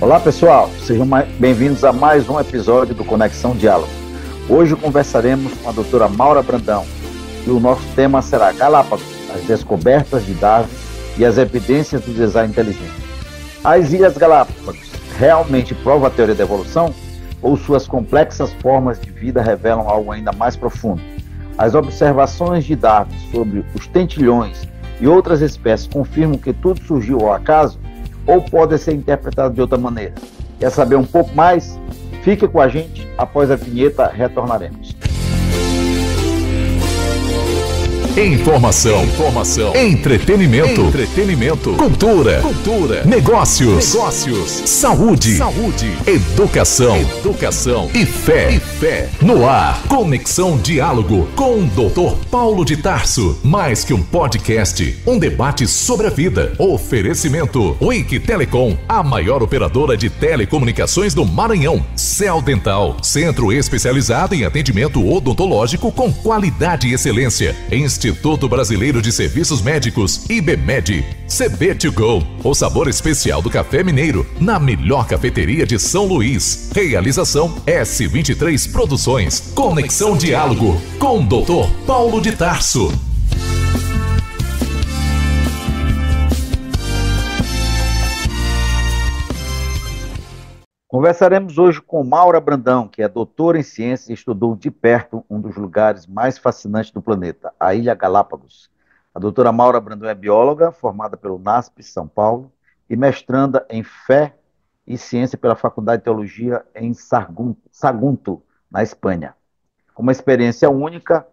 Olá pessoal, sejam bem-vindos a mais um episódio do Conexão Diálogo. Hoje conversaremos com a doutora Maura Brandão e o nosso tema será Galápagos, as descobertas de Darwin e as evidências do design inteligente. As Ilhas Galápagos realmente provam a teoria da evolução ou suas complexas formas de vida revelam algo ainda mais profundo? As observações de Darwin sobre os tentilhões e outras espécies confirmam que tudo surgiu ao acaso ou pode ser interpretado de outra maneira? Quer saber um pouco mais? Fique com a gente, após a vinheta retornaremos. Informação, entretenimento, cultura, negócios, saúde, educação e fé. No ar, Conexão Diálogo com o Dr. Paulo de Tarso. Mais que um podcast, um debate sobre a vida. Oferecimento Wiki Telecom, a maior operadora de telecomunicações do Maranhão. Cell Dental, centro especializado em atendimento odontológico com qualidade e excelência. Instituto Brasileiro de Serviços Médicos, IBMED. CB2Go, o sabor especial do café mineiro, na melhor cafeteria de São Luís. Realização S23 Produções. Conexão Diálogo com o Dr. Paulo de Tarso. Conversaremos hoje com Maura Brandão, que é doutora em ciências e estudou de perto um dos lugares mais fascinantes do planeta, a Ilha Galápagos. A doutora Maura Brandão é bióloga, formada pelo NASP São Paulo e mestranda em Fé e Ciência pela Faculdade de Teologia em Sagunto, na Espanha. Com uma experiência única, a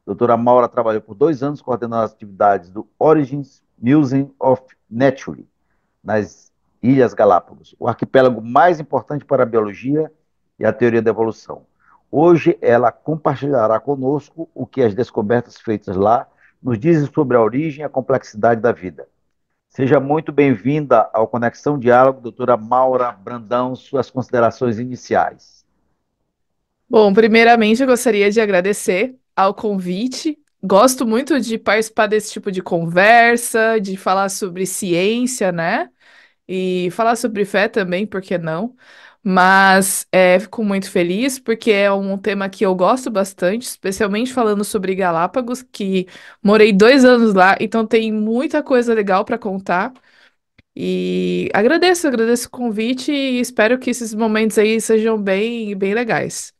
doutora Maura trabalhou por 2 anos coordenando as atividades do Origins Museum of Nature, nas Ilhas Galápagos, o arquipélago mais importante para a biologia e a teoria da evolução. Hoje ela compartilhará conosco o que as descobertas feitas lá nos dizem sobre a origem e a complexidade da vida. Seja muito bem-vinda ao Conexão Diálogo, doutora Maura Brandão, suas considerações iniciais. Bom, primeiramente eu gostaria de agradecer ao convite. Gosto muito de participar desse tipo de conversa, de falar sobre ciência, né? E falar sobre fé também, por que não? Mas fico muito feliz porque é um tema que eu gosto bastante, especialmente falando sobre Galápagos, que morei 2 anos lá, então tem muita coisa legal para contar. E agradeço o convite e espero que esses momentos aí sejam bem legais.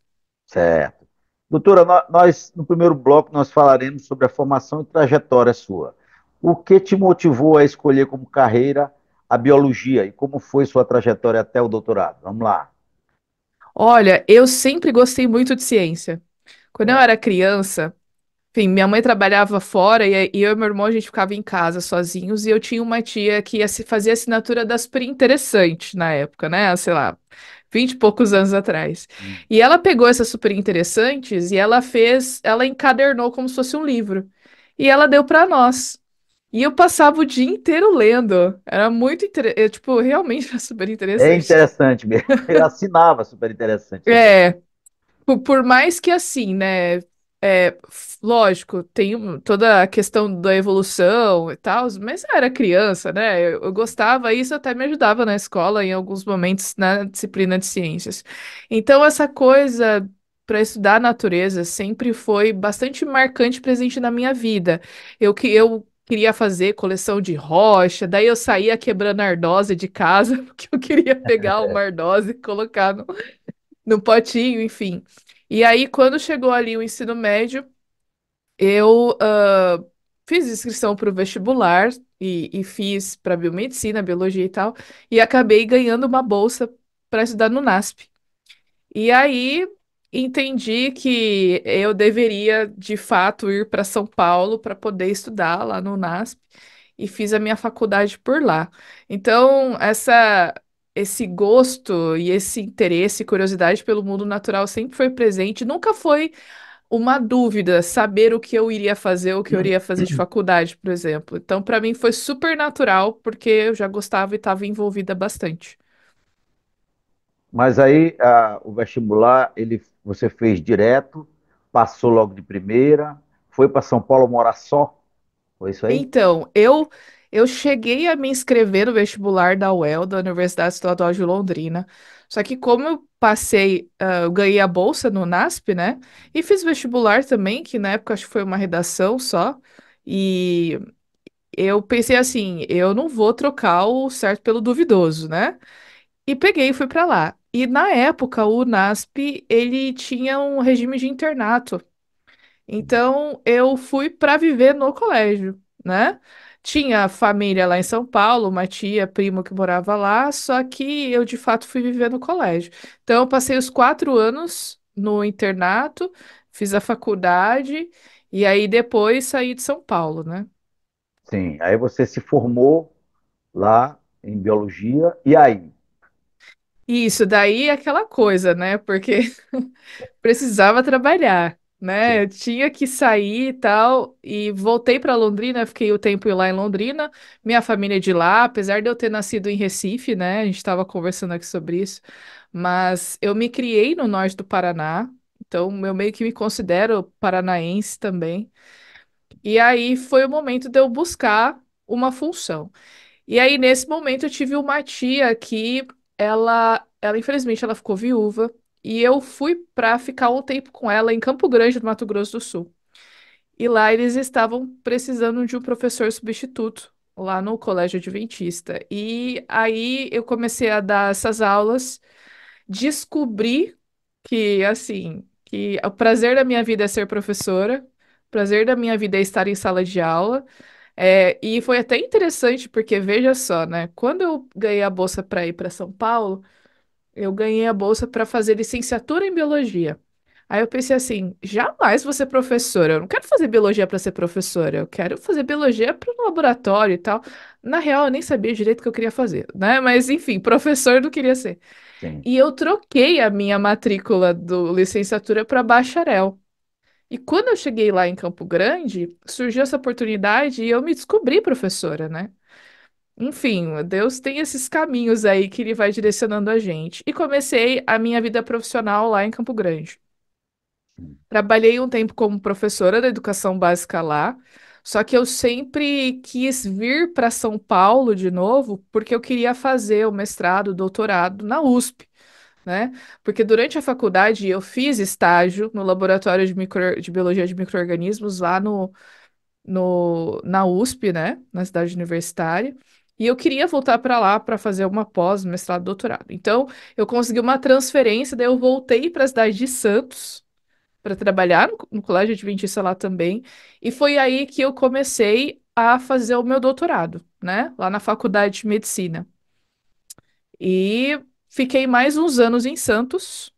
Certo. Doutora, nós no primeiro bloco nós falaremos sobre a formação e trajetória sua. O que te motivou a escolher como carreira a biologia e como foi sua trajetória até o doutorado? Vamos lá. Olha, eu sempre gostei muito de ciência. Quando eu Certo. era criança, enfim, minha mãe trabalhava fora e eu e meu irmão a gente ficava em casa sozinhos e eu tinha uma tia que fazia assinatura da Super Interessante na época, né? Sei lá, 20 e poucos anos atrás. E ela pegou essas Super Interessantes e ela encadernou como se fosse um livro. E ela deu para nós. E eu passava o dia inteiro lendo. Era muito interessante, tipo, realmente era super É interessante. interessante mesmo. Eu assinava super interessante também. É, por mais que assim, né? Lógico, tem toda a questão da evolução e tal, mas eu era criança, né? Eu gostava, isso até me ajudava na escola em alguns momentos na disciplina de ciências. Então, essa coisa para estudar a natureza sempre foi bastante marcante presente na minha vida. Eu queria fazer coleção de rocha, daí eu saía quebrando ardósia de casa, porque eu queria pegar uma ardósia e colocar no potinho, enfim. E aí, quando chegou ali o ensino médio, eu fiz inscrição para o vestibular e fiz para biomedicina, biologia e tal, e acabei ganhando uma bolsa para estudar no NASP. E aí entendi que eu deveria, de fato, ir para São Paulo para poder estudar lá no NASP e fiz a minha faculdade por lá. Então, esse gosto e esse interesse e curiosidade pelo mundo natural sempre foi presente, nunca foi uma dúvida saber o que eu iria fazer, o que eu iria fazer de faculdade, por exemplo. Então, para mim foi super natural, porque eu já gostava e estava envolvida bastante. Mas aí o vestibular você fez direto, passou logo de primeira, foi para São Paulo morar só, foi isso aí? Então, eu Eu cheguei a me inscrever no vestibular da UEL, da Universidade Estadual de Londrina. Só que como eu passei, eu ganhei a bolsa no NASP, né? E fiz vestibular também, que na época acho que foi uma redação só. E eu pensei assim, eu não vou trocar o certo pelo duvidoso, né? E peguei e fui para lá. E na época o NASP, ele tinha um regime de internato. Então, eu fui para viver no colégio, né? Tinha família lá em São Paulo, uma tia, primo que morava lá, só que eu de fato fui viver no colégio. Então, eu passei os 4 anos no internato, fiz a faculdade e aí depois saí de São Paulo, né? Sim, aí você se formou lá em biologia, e aí? Isso, daí é aquela coisa, né? Porque precisava trabalhar, né? Sim, Eu tinha que sair e tal, e voltei para Londrina, fiquei o tempo lá em Londrina, minha família é de lá, apesar de eu ter nascido em Recife, né? A gente estava conversando aqui sobre isso, mas eu me criei no norte do Paraná, então eu meio que me considero paranaense também. E aí foi o momento de eu buscar uma função. E aí, nesse momento, eu tive uma tia que ela infelizmente, ela ficou viúva. E eu fui para ficar um tempo com ela em Campo Grande, do Mato Grosso do Sul. E lá eles estavam precisando de um professor substituto, lá no Colégio Adventista. E aí eu comecei a dar essas aulas, descobri que, assim, que o prazer da minha vida é ser professora, o prazer da minha vida é estar em sala de aula. E foi até interessante, porque veja só, né? Quando eu ganhei a bolsa para ir para São Paulo, eu ganhei a bolsa para fazer licenciatura em biologia. Aí eu pensei assim, jamais vou ser professora. Eu não quero fazer biologia para ser professora. Eu quero fazer biologia para o laboratório e tal. Na real, eu nem sabia direito o que eu queria fazer, né? Mas enfim, professor eu não queria ser. sim, E eu troquei a minha matrícula do licenciatura para bacharel. E quando eu cheguei lá em Campo Grande, surgiu essa oportunidade e eu me descobri professora, né? Enfim, Deus tem esses caminhos aí que ele vai direcionando a gente. E comecei a minha vida profissional lá em Campo Grande. sim, Trabalhei um tempo como professora da educação básica lá, só que eu sempre quis vir para São Paulo de novo porque eu queria fazer o mestrado, o doutorado na USP, né? Porque durante a faculdade eu fiz estágio no laboratório de biologia de micro-organismos lá na USP, né, na cidade universitária, e eu queria voltar para lá para fazer uma pós, mestrado, doutorado. Então, eu consegui uma transferência, daí eu voltei para a cidade de Santos para trabalhar no Colégio Adventista lá também, e foi aí que eu comecei a fazer o meu doutorado, né, lá na Faculdade de Medicina. E fiquei mais uns anos em Santos.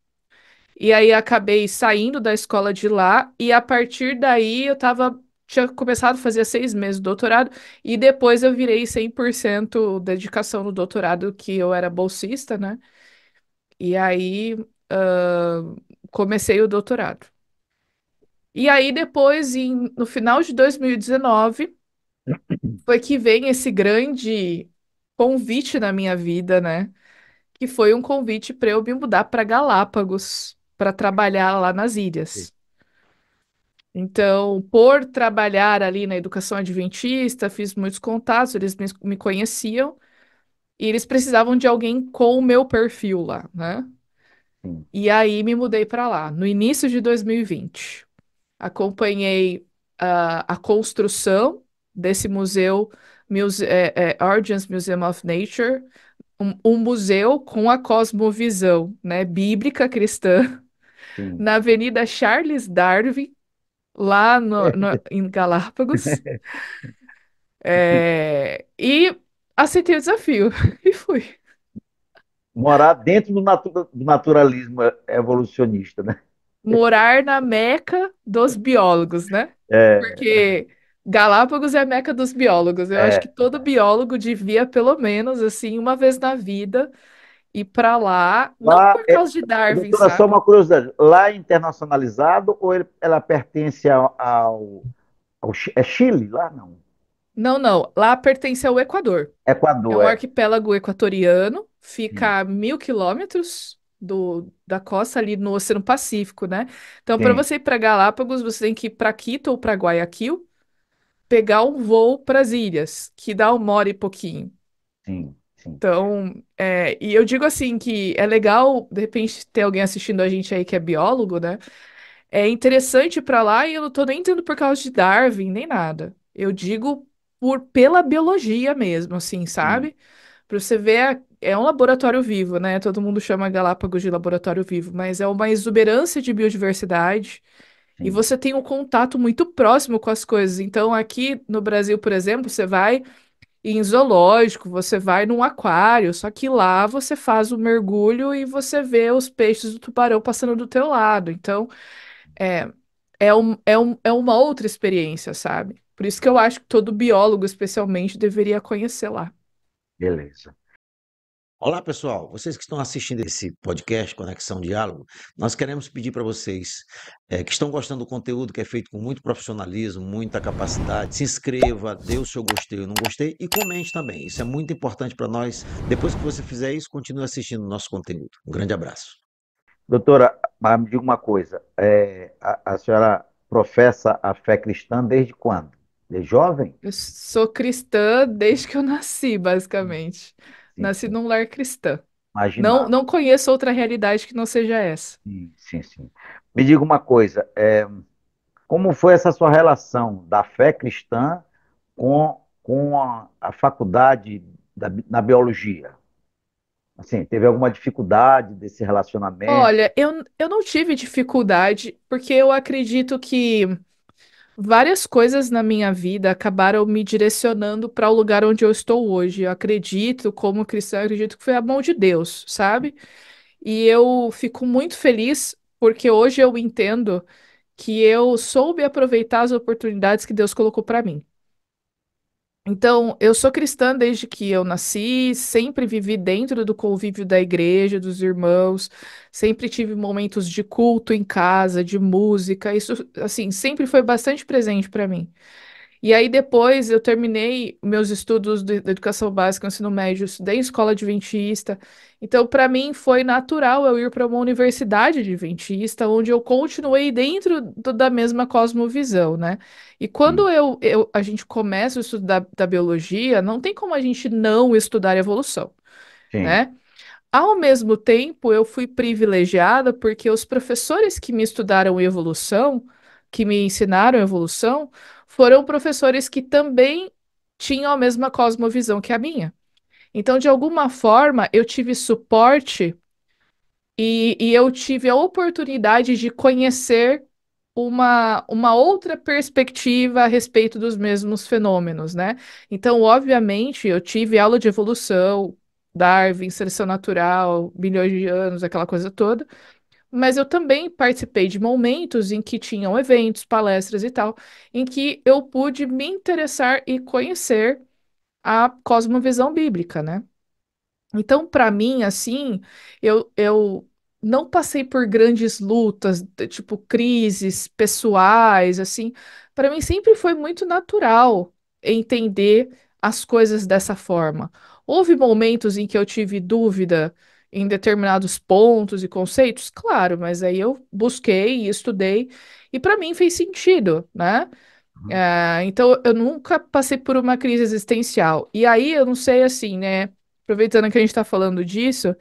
E aí acabei saindo da escola de lá e a partir daí tinha começado a fazer 6 meses de doutorado e depois eu virei 100% dedicação no doutorado, que eu era bolsista, né? E aí ah, comecei o doutorado. E aí depois, no final de 2019, foi que vem esse grande convite na minha vida, né? Que foi um convite para eu me mudar para Galápagos, para trabalhar lá nas ilhas. Então, por trabalhar ali na educação adventista, fiz muitos contatos, eles me conheciam e eles precisavam de alguém com o meu perfil lá, né? sim, E aí me mudei para lá, no início de 2020. Acompanhei a construção desse museu, Origins Museum of Nature, um museu com a cosmovisão, né, bíblica cristã, sim. na Avenida Charles Darwin, lá em Galápagos. E aceitei o desafio e fui. Morar dentro do naturalismo evolucionista, né? Morar na Meca dos biólogos, né? É, Porque Galápagos é a Meca dos biólogos. Eu acho que é. todo biólogo devia, pelo menos, assim, uma vez na vida, ir para lá, não Lá, por causa de Darwin, doutora, só sabe? uma curiosidade. Lá é internacionalizado ou ela pertence é Chile? Lá não. Não, não. Lá pertence ao Equador. É Equador, um é. arquipélago equatoriano, Sim, fica a 1.000 quilômetros da costa ali no Oceano Pacífico, né? Então, para sim, você ir para Galápagos, você tem que ir para Quito ou para Guayaquil. pegar um voo para as ilhas, que dá 1 hora e pouquinho. sim, sim, Então, e eu digo assim que é legal, de repente, ter alguém assistindo a gente aí que é biólogo, né? É interessante ir para lá e eu não tô nem dizendo por causa de Darwin, nem nada. Eu digo pela biologia mesmo, assim, sim, sabe? Para você ver, é um laboratório vivo, né? Todo mundo chama Galápagos de laboratório vivo, mas é uma exuberância de biodiversidade e sim, você tem um contato muito próximo com as coisas. Então, aqui no Brasil, por exemplo, você vai em zoológico, você vai num aquário, só que lá você faz o mergulho e você vê os peixes do tubarão passando do teu lado. Então, é, é uma outra experiência, sabe? Por isso que eu acho que todo biólogo, especialmente, deveria conhecer lá. beleza. Olá, pessoal. Vocês que estão assistindo esse podcast Conexão Diálogo, nós queremos pedir para vocês que estão gostando do conteúdo que é feito com muito profissionalismo, muita capacidade, se inscreva, dê o seu gostei ou não gostei e comente também. Isso é muito importante para nós. Depois que você fizer isso, continue assistindo o nosso conteúdo. Um grande abraço. Doutora, mas me diga uma coisa, a senhora professa a fé cristã desde quando? De jovem? Eu sou cristã desde que eu nasci, Sim, basicamente. sim, Nasci sim. num lar cristã. Não, Imaginava. não conheço outra realidade que não seja essa. Sim, sim, sim. Me diga uma coisa, como foi essa sua relação da fé cristã com a faculdade na biologia? Assim, teve alguma dificuldade desse relacionamento? Olha, eu não tive dificuldade, porque eu acredito que várias coisas na minha vida acabaram me direcionando para o lugar onde eu estou hoje. Eu acredito, como cristã, eu acredito que foi a mão de Deus, sabe? E eu fico muito feliz porque hoje eu entendo que eu soube aproveitar as oportunidades que Deus colocou para mim. Então, eu sou cristã desde que eu nasci, sempre vivi dentro do convívio da igreja, dos irmãos, sempre tive momentos de culto em casa, de música, isso, assim, sempre foi bastante presente para mim. E aí depois eu terminei meus estudos da educação básica, ensino médio, estudei em escola adventista. Então, para mim foi natural eu ir para uma universidade adventista, onde eu continuei dentro da mesma cosmovisão, né? E quando Sim, a gente começa a estudar da biologia, não tem como a gente não estudar evolução, sim, né? Ao mesmo tempo, eu fui privilegiada porque os professores que me estudaram evolução, que me ensinaram evolução, foram professores que também tinham a mesma cosmovisão que a minha. Então, de alguma forma, eu tive suporte e eu tive a oportunidade de conhecer uma outra perspectiva a respeito dos mesmos fenômenos, né? Então, obviamente, eu tive aula de evolução, Darwin, seleção natural, bilhões de anos, aquela coisa toda, mas eu também participei de momentos em que tinham eventos, palestras e tal, em que eu pude me interessar e conhecer a cosmovisão bíblica, né? Então, para mim, assim, eu não passei por grandes lutas, tipo crises pessoais, assim. Para mim sempre foi muito natural entender as coisas dessa forma. Houve momentos em que eu tive dúvida em determinados pontos e conceitos, claro, mas aí eu busquei e estudei, e para mim fez sentido, né? uhum, Então, eu nunca passei por uma crise existencial. E aí, eu não sei assim, né? Aproveitando que a gente está falando disso,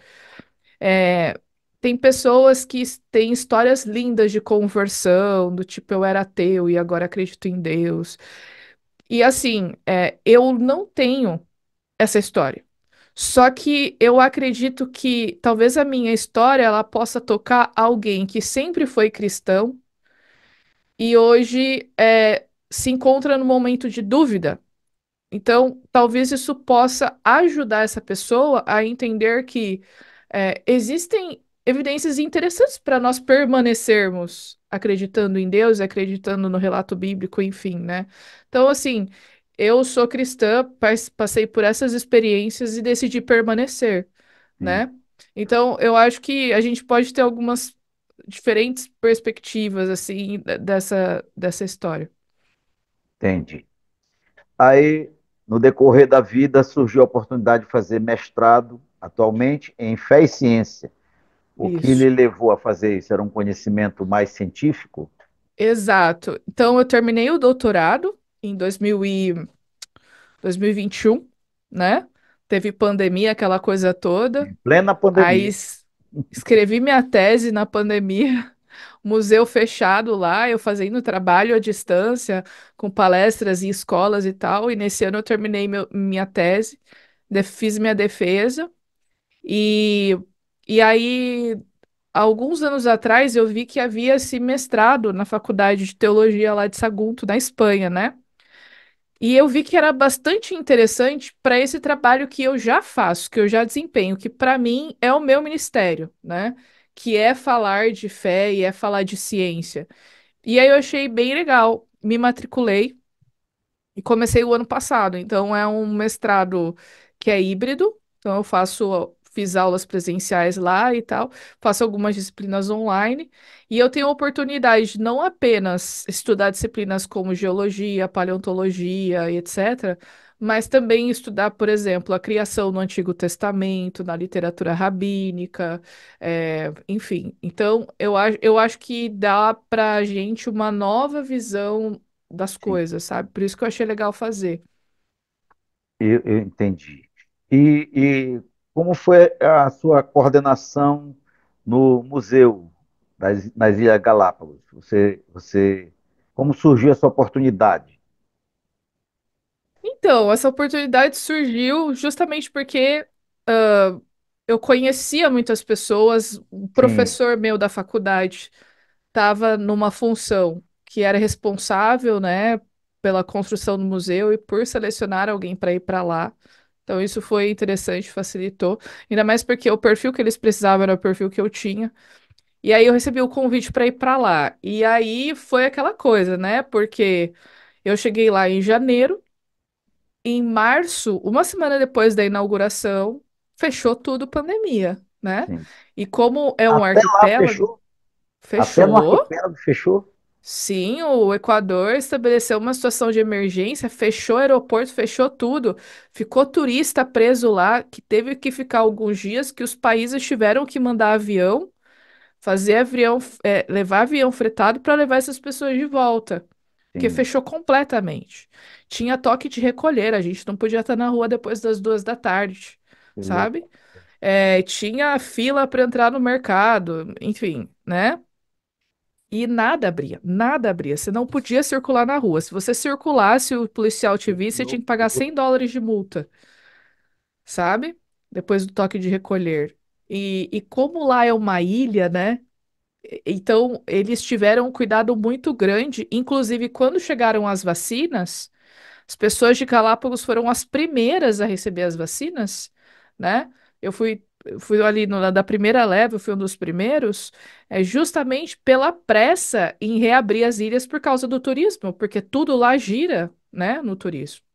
é, tem pessoas que têm histórias lindas de conversão, do tipo, eu era ateu e agora acredito em Deus. E assim, eu não tenho essa história. Só que eu acredito que talvez a minha história ela possa tocar alguém que sempre foi cristão e hoje se encontra no momento de dúvida. Então, talvez isso possa ajudar essa pessoa a entender que existem evidências interessantes para nós permanecermos acreditando em Deus, acreditando no relato bíblico, enfim, né? Então, assim, eu sou cristã, passei por essas experiências e decidi permanecer, sim, né? Então, eu acho que a gente pode ter algumas diferentes perspectivas, assim, dessa história. entendi. Aí, no decorrer da vida, surgiu a oportunidade de fazer mestrado, atualmente, em fé e ciência. O que Isso. lhe levou a fazer isso? Era um conhecimento mais científico? Exato. Então, eu terminei o doutorado. em 2021, né? Teve pandemia, aquela coisa toda. Em plena Aí pandemia. escrevi minha tese na pandemia, museu fechado lá, eu fazendo trabalho à distância, com palestras em escolas e tal. E nesse ano eu terminei minha tese, fiz minha defesa. E, e aí, alguns anos atrás, eu vi que havia esse mestrado na Faculdade de Teologia lá de Sagunto, na Espanha, né? E eu vi que era bastante interessante para esse trabalho que eu já faço, que eu já desempenho, que para mim é o meu ministério, né? Que é falar de fé e é falar de ciência. E aí eu achei bem legal, me matriculei e comecei o ano passado. Então é um mestrado que é híbrido. Então fiz aulas presenciais lá e tal, faço algumas disciplinas online e eu tenho a oportunidade de não apenas estudar disciplinas como geologia, paleontologia e etc., mas também estudar, por exemplo, a criação no Antigo Testamento, na literatura rabínica, enfim. Então, eu acho que dá para a gente uma nova visão das Sim, coisas, sabe? Por isso que eu achei legal fazer. eu entendi. E como foi a sua coordenação no museu nas Ilhas Galápagos? Como surgiu essa oportunidade? Então, essa oportunidade surgiu justamente porque eu conhecia muitas pessoas. O Sim, professor meu da faculdade estava numa função que era responsável, né, pela construção do museu e por selecionar alguém para ir para lá. Então, isso foi interessante, facilitou. Ainda mais porque o perfil que eles precisavam era o perfil que eu tinha. E aí eu recebi o convite para ir para lá. E aí foi aquela coisa, né? Porque eu cheguei lá em janeiro. Em março, uma semana depois da inauguração, fechou tudo pandemia, né? sim. E como é um Até lá arquipélago, fechou? Até no fechou. arquipélago fechou? Sim, o Equador estabeleceu uma situação de emergência, fechou o aeroporto, fechou tudo. Ficou turista preso lá, que teve que ficar alguns dias, que os países tiveram que mandar avião, fazer avião, levar avião fretado para levar essas pessoas de volta. Porque Sim, fechou completamente. Tinha toque de recolher, a gente não podia estar na rua depois das 2 da tarde, que louco. sabe? Tinha fila para entrar no mercado, enfim, né? E nada abria, nada abria. Você não podia circular na rua. Se você circulasse, o policial te Que visse, você tinha que pagar loucura. US$ 100 de multa, sabe? Depois do toque de recolher. E como lá é uma ilha, né? Então, eles tiveram um cuidado muito grande, inclusive quando chegaram as vacinas. As pessoas de Galápagos foram as primeiras a receber as vacinas, né? Eu fui ali da primeira leva, eu fui um dos primeiros, justamente pela pressa em reabrir as ilhas por causa do turismo, porque tudo lá gira, né, no turismo.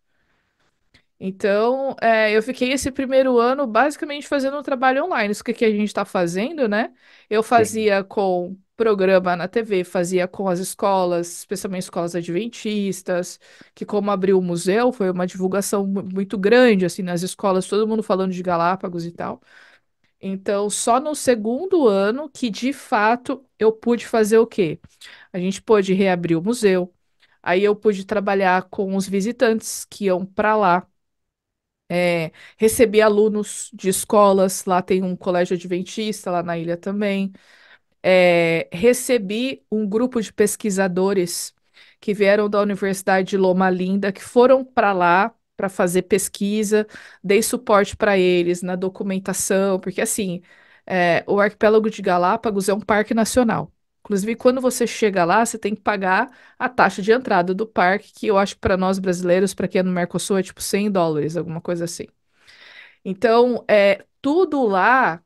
Então, eu fiquei esse primeiro ano basicamente fazendo um trabalho online. Isso que a gente está fazendo, né? Eu Sim, fazia com programa na TV, fazia com as escolas, especialmente escolas adventistas, que como abriu o museu, foi uma divulgação muito grande, assim, nas escolas, todo mundo falando de Galápagos e tal. Então, só no segundo ano que, de fato, eu pude fazer o quê? A gente pôde reabrir o museu. Aí eu pude trabalhar com os visitantes que iam para lá, recebi alunos de escolas, lá tem um colégio adventista lá na ilha também. Recebi um grupo de pesquisadores que vieram da Universidade de Loma Linda, que foram para lá para fazer pesquisa, dei suporte para eles na documentação, porque assim, o arquipélago de Galápagos é um parque nacional. Inclusive, quando você chega lá, você tem que pagar a taxa de entrada do parque, que eu acho que para nós brasileiros, para quem é no Mercosul, é tipo US$ 100, alguma coisa assim. Então, tudo lá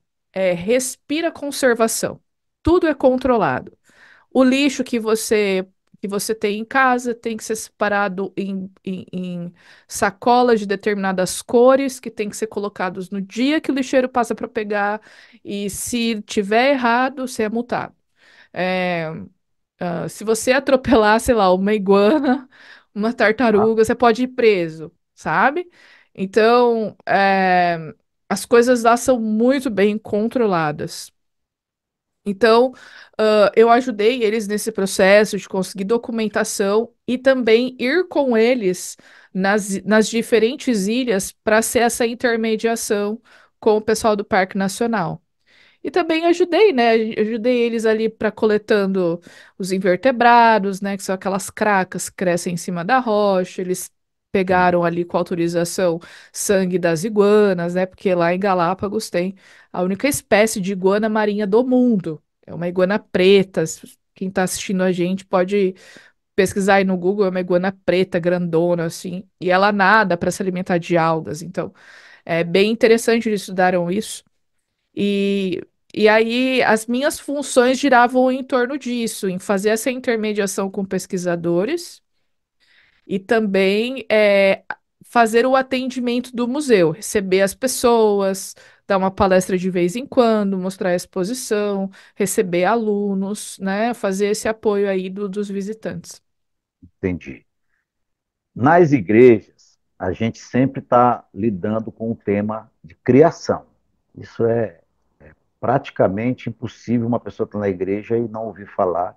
respira conservação. Tudo é controlado. O lixo que você tem em casa tem que ser separado em sacolas de determinadas cores, que tem que ser colocados no dia que o lixeiro passa para pegar, e se tiver errado, você é multado. É, se você atropelar, sei lá, uma iguana, uma ah, tartaruga, você pode ir preso, sabe? Então, as coisas lá são muito bem controladas. Então, eu ajudei eles nesse processo de conseguir documentação e também ir com eles nas diferentes ilhas para ser essa intermediação com o pessoal do Parque Nacional. E também ajudei, né? Ajudei eles ali para coletando os invertebrados, né? Que são aquelas cracas que crescem em cima da rocha. Eles pegaram ali com autorização sangue das iguanas, né? Porque lá em Galápagos tem a única espécie de iguana marinha do mundo. É uma iguana preta. Quem está assistindo a gente pode pesquisar aí no Google, é uma iguana preta, grandona, assim. E ela nada para se alimentar de algas. Então, é bem interessante eles estudaram isso. E, e aí as minhas funções giravam em torno disso, em fazer essa intermediação com pesquisadores e também fazer o atendimento do museu, receber as pessoas, dar uma palestra de vez em quando, mostrar a exposição, receber alunos, né? Fazer esse apoio aí dos visitantes. Entendi. Nas igrejas, a gente sempre está lidando com o tema de criação. Isso é praticamente impossível uma pessoa estar na igreja e não ouvir falar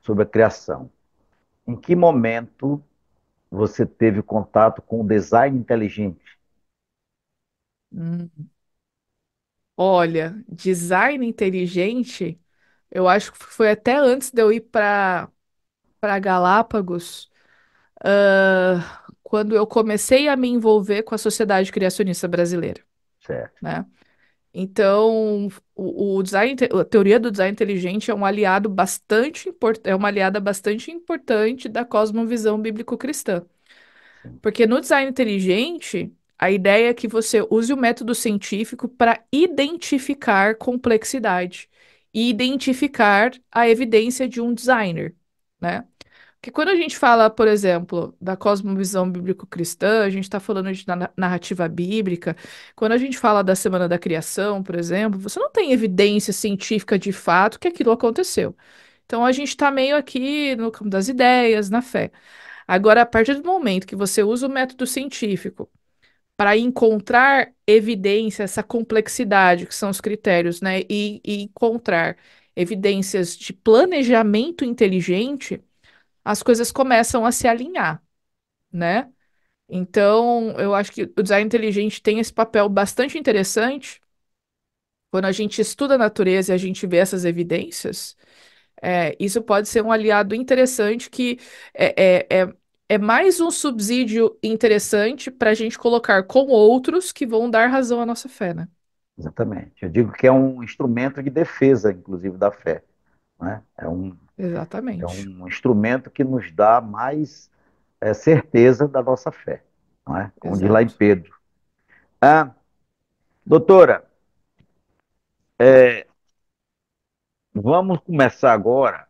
sobre a criação. Em que momento você teve contato com o design inteligente? Hum. Olha, design inteligente, eu acho que foi até antes de eu ir para Galápagos. Quando eu comecei a me envolver com a Sociedade Criacionista Brasileira, Certo. né? Então, a teoria do design inteligente é um aliado bastante é uma aliada bastante importante da cosmovisão bíblico-cristã. Porque no design inteligente, a ideia é que você use o método científico para identificar complexidade e identificar a evidência de um designer, né? Porque quando a gente fala, por exemplo, da cosmovisão bíblico-cristã, a gente está falando de narrativa bíblica. Quando a gente fala da Semana da Criação, por exemplo, você não tem evidência científica de fato que aquilo aconteceu. Então a gente está meio aqui no campo das ideias, na fé. Agora, a partir do momento que você usa o método científico para encontrar evidência, essa complexidade, que são os critérios, né, e encontrar evidências de planejamento inteligente, as coisas começam a se alinhar, né? Então, eu acho que o design inteligente tem esse papel bastante interessante. Quando a gente estuda a natureza e a gente vê essas evidências, isso pode ser um aliado interessante que é, é, é, é mais um subsídio interessante para a gente colocar com outros que vão dar razão à nossa fé, né? Exatamente. Eu digo que é um instrumento de defesa, inclusive, da fé. Né? É Exatamente. um instrumento que nos dá mais certeza da nossa fé. Não é? Como diz lá em Exato. Pedro. Ah, doutora, vamos começar agora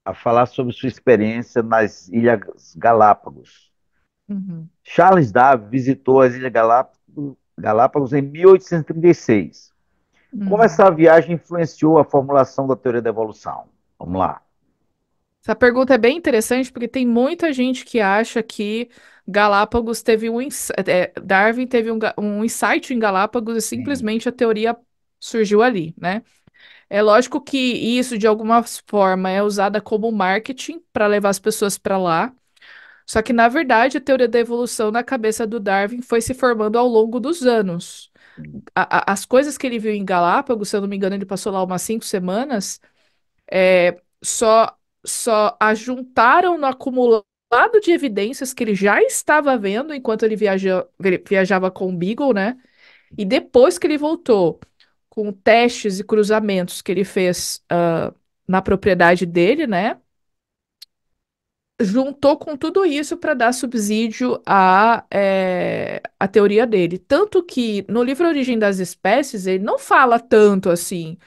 a falar sobre sua experiência nas Ilhas Galápagos. Uhum. Charles Darwin visitou as Ilhas Galápagos em 1836. Como Uhum. essa viagem influenciou a formulação da teoria da evolução? Vamos lá. Essa pergunta é bem interessante porque tem muita gente que acha que Galápagos teve Darwin teve um insight em Galápagos e Sim, simplesmente a teoria surgiu ali, né? É lógico que isso, de alguma forma, é usada como marketing para levar as pessoas para lá. Só que, na verdade, a teoria da evolução na cabeça do Darwin foi se formando ao longo dos anos. sim, As coisas que ele viu em Galápagos, se eu não me engano, ele passou lá umas 5 semanas, só, só ajuntaram no acumulado de evidências que ele já estava vendo enquanto ele viajava com o Beagle, né? E depois que ele voltou com testes e cruzamentos que ele fez na propriedade dele, né? Juntou com tudo isso para dar subsídio à teoria dele. Tanto que no livro Origem das Espécies, ele não fala tanto assim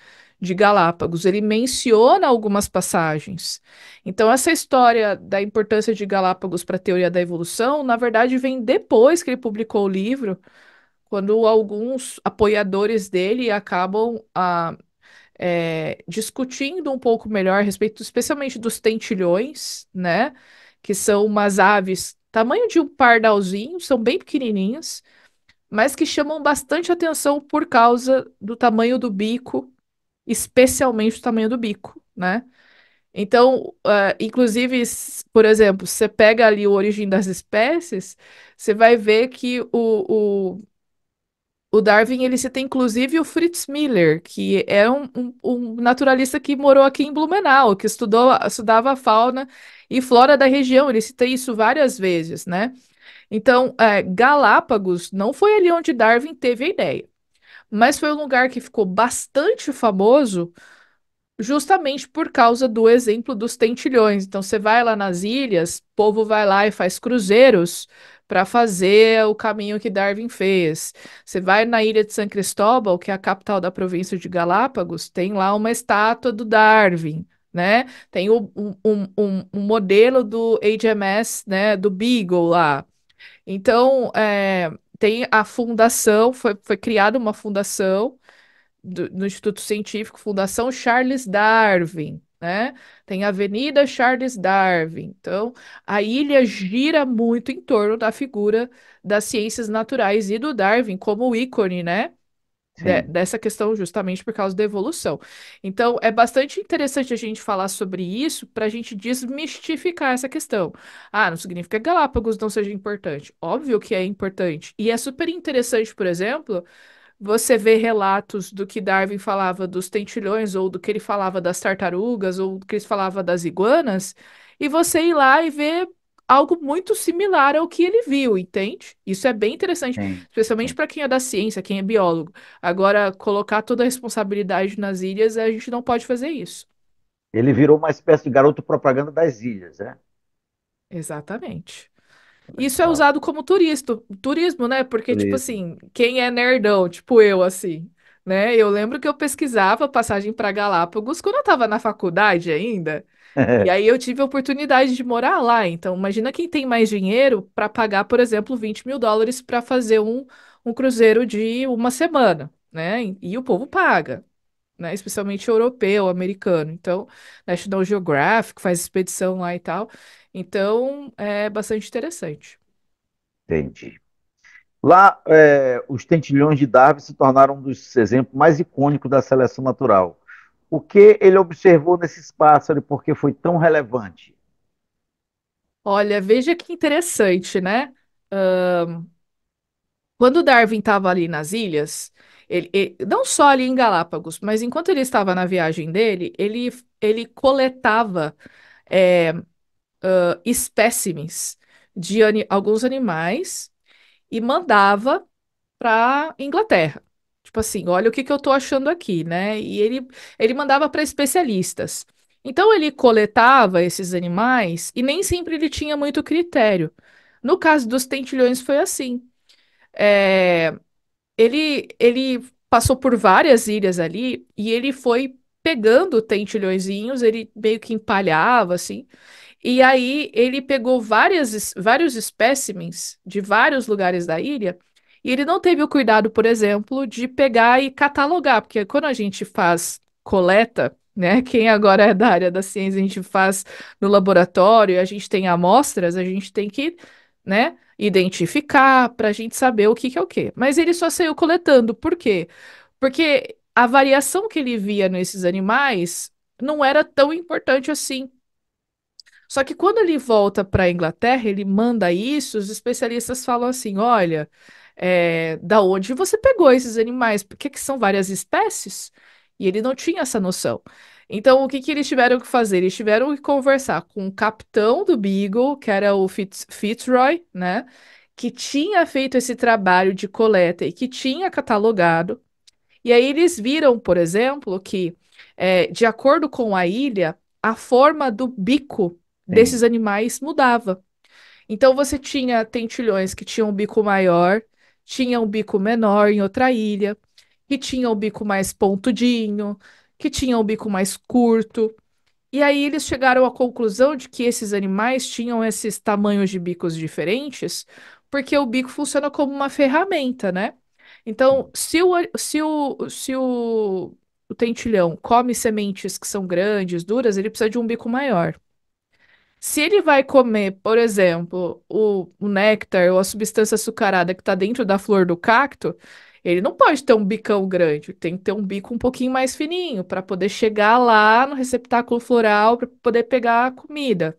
de Galápagos, ele menciona algumas passagens. Então, essa história da importância de Galápagos para a teoria da evolução, na verdade, vem depois que ele publicou o livro, quando alguns apoiadores dele acabam discutindo um pouco melhor a respeito, especialmente dos tentilhões, né? Que são umas aves tamanho de um pardalzinho, são bem pequenininhas, mas que chamam bastante atenção por causa do tamanho do bico especialmente o tamanho do bico, né? Então, inclusive, por exemplo, você pega ali a origem das espécies, você vai ver que o Darwin, ele cita inclusive o Fritz Miller, que é um naturalista que morou aqui em Blumenau, que estudava a fauna e flora da região. Ele cita isso várias vezes, né? Então, Galápagos não foi ali onde Darwin teve a ideia, mas foi um lugar que ficou bastante famoso justamente por causa do exemplo dos tentilhões. Então, você vai lá nas ilhas, o povo vai lá e faz cruzeiros para fazer o caminho que Darwin fez. Você vai na ilha de São Cristóbal, que é a capital da província de Galápagos, tem lá uma estátua do Darwin. Né? Tem um modelo do HMS, né, do Beagle lá. Então, tem a fundação, foi criada uma fundação no Instituto Científico, Fundação Charles Darwin, né? Tem a Avenida Charles Darwin. Então, a ilha gira muito em torno da figura das ciências naturais e do Darwin como ícone, né? Sim, Dessa questão justamente por causa da evolução. Então, é bastante interessante a gente falar sobre isso para a gente desmistificar essa questão. Ah, não significa que Galápagos não seja importante. Óbvio que é importante. E é super interessante, por exemplo, você vê relatos do que Darwin falava dos tentilhões, ou do que ele falava das tartarugas, ou do que ele falava das iguanas, e você ir lá e ver algo muito similar ao que ele viu, entende? Isso é bem interessante, sim, especialmente sim. para quem é da ciência, quem é biólogo. Agora, colocar toda a responsabilidade nas ilhas, a gente não pode fazer isso. Ele virou uma espécie de garoto propaganda das ilhas, né? Exatamente. Isso é Legal. usado como turismo, né? Porque, tipo Turismo. assim, quem é nerdão, tipo eu, assim, né? Eu lembro que eu pesquisava passagem para Galápagos quando eu estava na faculdade ainda. E aí eu tive a oportunidade de morar lá. Então, imagina quem tem mais dinheiro para pagar, por exemplo, US$ 20.000 para fazer um cruzeiro de uma semana, né? E o povo paga, né? Especialmente europeu, americano. Então, National Geographic faz expedição lá e tal. Então, é bastante interessante. Entendi. Lá, os tentilhões de Darwin se tornaram um dos exemplos mais icônicos da seleção natural. O que ele observou nesses pássaros e por que foi tão relevante? Olha, veja que interessante, né? Quando Darwin estava ali nas ilhas, não só ali em Galápagos, mas enquanto ele estava na viagem dele, ele coletava é, espécimes de alguns animais e mandava para Inglaterra. Tipo assim, olha o que que eu tô achando aqui, né? E ele mandava para especialistas. Então ele coletava esses animais e nem sempre ele tinha muito critério. No caso dos tentilhões foi assim. É, ele passou por várias ilhas ali e ele foi pegando tentilhõezinhos, ele meio que empalhava assim. E aí ele pegou vários espécimens de vários lugares da ilha, e ele não teve o cuidado, por exemplo, de pegar e catalogar, porque quando a gente faz coleta, né, quem agora é da área da ciência, a gente faz no laboratório, a gente tem amostras, a gente tem que, né, identificar para a gente saber o que que é o quê. Mas ele só saiu coletando, por quê? Porque a variação que ele via nesses animais não era tão importante assim. Só que quando ele volta para a Inglaterra, ele manda isso, os especialistas falam assim: olha, da onde você pegou esses animais? Porque que são várias espécies? E ele não tinha essa noção. Então, o que que eles tiveram que fazer? Eles tiveram que conversar com o capitão do Beagle, que era o Fitzroy, né? Que tinha feito esse trabalho de coleta e que tinha catalogado. E aí eles viram, por exemplo, que, de acordo com a ilha, a forma do bico desses Sim, animais mudava. Então você tinha tentilhões que tinham um bico maior, tinha um bico menor em outra ilha, que tinha um bico mais pontudinho, que tinha um bico mais curto. E aí eles chegaram à conclusão de que esses animais tinham esses tamanhos de bicos diferentes, porque o bico funciona como uma ferramenta, né? Então, se o tentilhão come sementes que são grandes, duras, ele precisa de um bico maior. Se ele vai comer, por exemplo, o néctar ou a substância açucarada que está dentro da flor do cacto, Ele não pode ter um bicão grande, tem que ter um bico um pouquinho mais fininho para poder chegar lá no receptáculo floral para poder pegar a comida.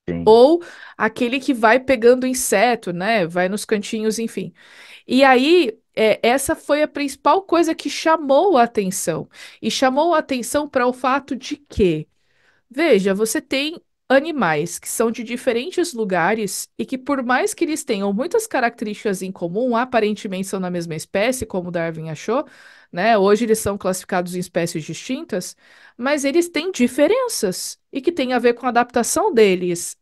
sim, Ou aquele que vai pegando inseto, né? Vai nos cantinhos, enfim. E aí, essa foi a principal coisa que chamou a atenção. E chamou a atenção para o fato de que veja, você tem animais que são de diferentes lugares e que, por mais que eles tenham muitas características em comum, aparentemente são na mesma espécie, como Darwin achou, né? Hoje eles são classificados em espécies distintas, mas eles têm diferenças e que têm a ver com a adaptação deles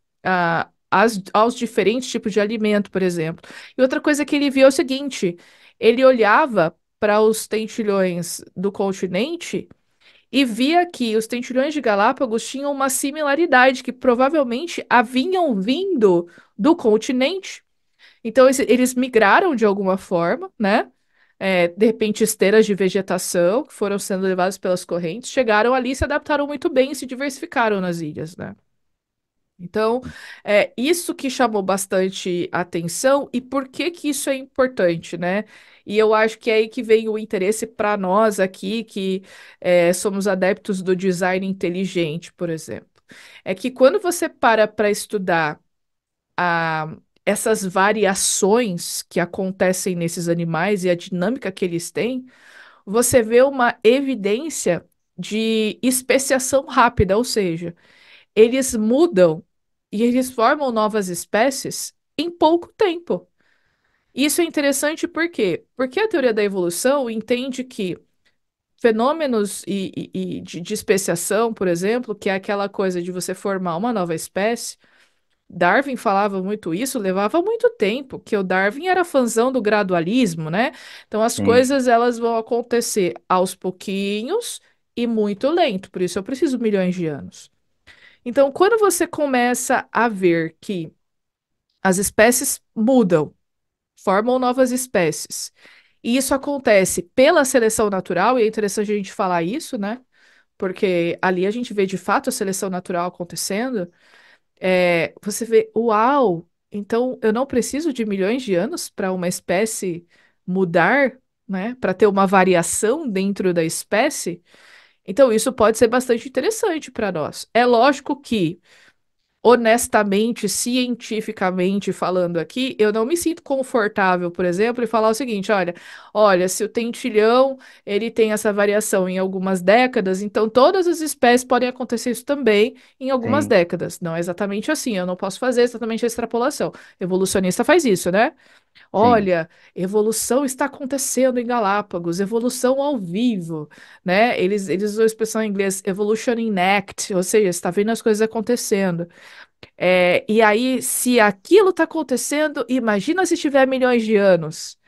aos diferentes tipos de alimento, por exemplo. E outra coisa que ele viu é o seguinte: ele olhava para os tentilhões do continente e via que os tentilhões de Galápagos tinham uma similaridade, que provavelmente haviam vindo do continente. Então, eles migraram de alguma forma, né? De repente, esteiras de vegetação que foram sendo levadas pelas correntes, chegaram ali, se adaptaram muito bem e se diversificaram nas ilhas, né? Então, isso que chamou bastante atenção e por que que isso é importante, né? E eu acho que é aí que vem o interesse para nós aqui, que somos adeptos do design inteligente, por exemplo. É que quando você para estudar a, essas variações que acontecem nesses animais e a dinâmica que eles têm, você vê uma evidência de especiação rápida, ou seja, eles mudam e eles formam novas espécies em pouco tempo. Isso é interessante por quê? Porque a teoria da evolução entende que fenômenos de especiação, por exemplo, que é aquela coisa de você formar uma nova espécie, Darwin falava muito isso, levava muito tempo, que o Darwin era fãzão do gradualismo, né? Então as sim. coisas elas vão acontecer aos pouquinhos e muito lento, por isso eu preciso milhões de anos. Então, quando você começa a ver que as espécies mudam, formam novas espécies, e isso acontece pela seleção natural, e é interessante a gente falar isso, né? Porque ali a gente vê de fato a seleção natural acontecendo. Você vê, uau, então eu não preciso de milhões de anos para uma espécie mudar, né? Para ter uma variação dentro da espécie. Então, isso pode ser bastante interessante para nós. É lógico que honestamente, cientificamente falando aqui, eu não me sinto confortável, por exemplo, em falar o seguinte, olha, se o tentilhão ele tem essa variação em algumas décadas, então todas as espécies podem acontecer isso também em algumas Sim, décadas. Não é exatamente assim, eu não posso fazer exatamente a extrapolação. Evolucionista faz isso, né? sim. Olha, evolução está acontecendo em Galápagos, evolução ao vivo, né? Eles usam a expressão em inglês evolution in act, ou seja, está vendo as coisas acontecendo. E aí, se aquilo está acontecendo, imagina se tiver milhões de anos.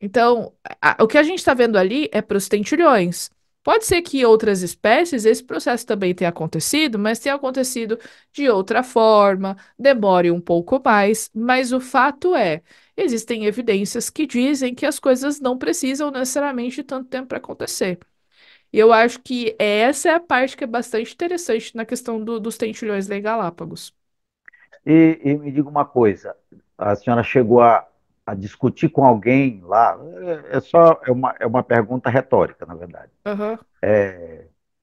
Então, o que a gente está vendo ali é para os tentilhões. Pode ser que em outras espécies esse processo também tenha acontecido, mas tenha acontecido de outra forma, demore um pouco mais, mas o fato é, existem evidências que dizem que as coisas não precisam necessariamente de tanto tempo para acontecer. E eu acho que essa é a parte que é bastante interessante na questão dos tentilhões lá em Galápagos. E me diga uma coisa, a senhora chegou a discutir com alguém lá? É uma pergunta retórica, na verdade. Aham.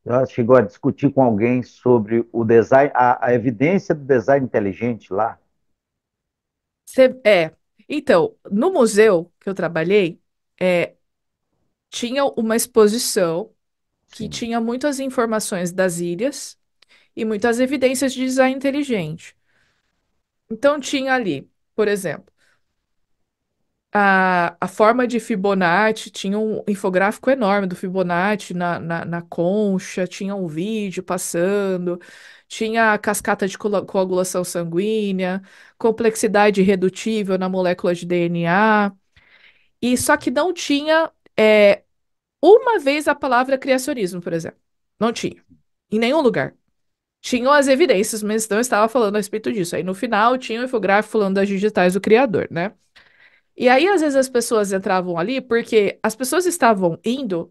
Ela chegou a discutir com alguém sobre o design, a evidência do design inteligente lá? É. Então, no museu que eu trabalhei, é, tinha uma exposição que Sim, tinha muitas informações das ilhas e muitas evidências de design inteligente. Então, tinha ali, por exemplo, a forma de Fibonacci, tinha um infográfico enorme do Fibonacci na concha, tinha um vídeo passando, tinha a cascata de coagulação sanguínea, complexidade irredutível na molécula de DNA, e só que não tinha uma vez a palavra criacionismo, por exemplo. Não tinha. Em nenhum lugar. Tinham as evidências, mas não estava falando a respeito disso. Aí no final tinha o infográfico falando das digitais do criador, né? E aí, às vezes, as pessoas entravam ali porque as pessoas estavam indo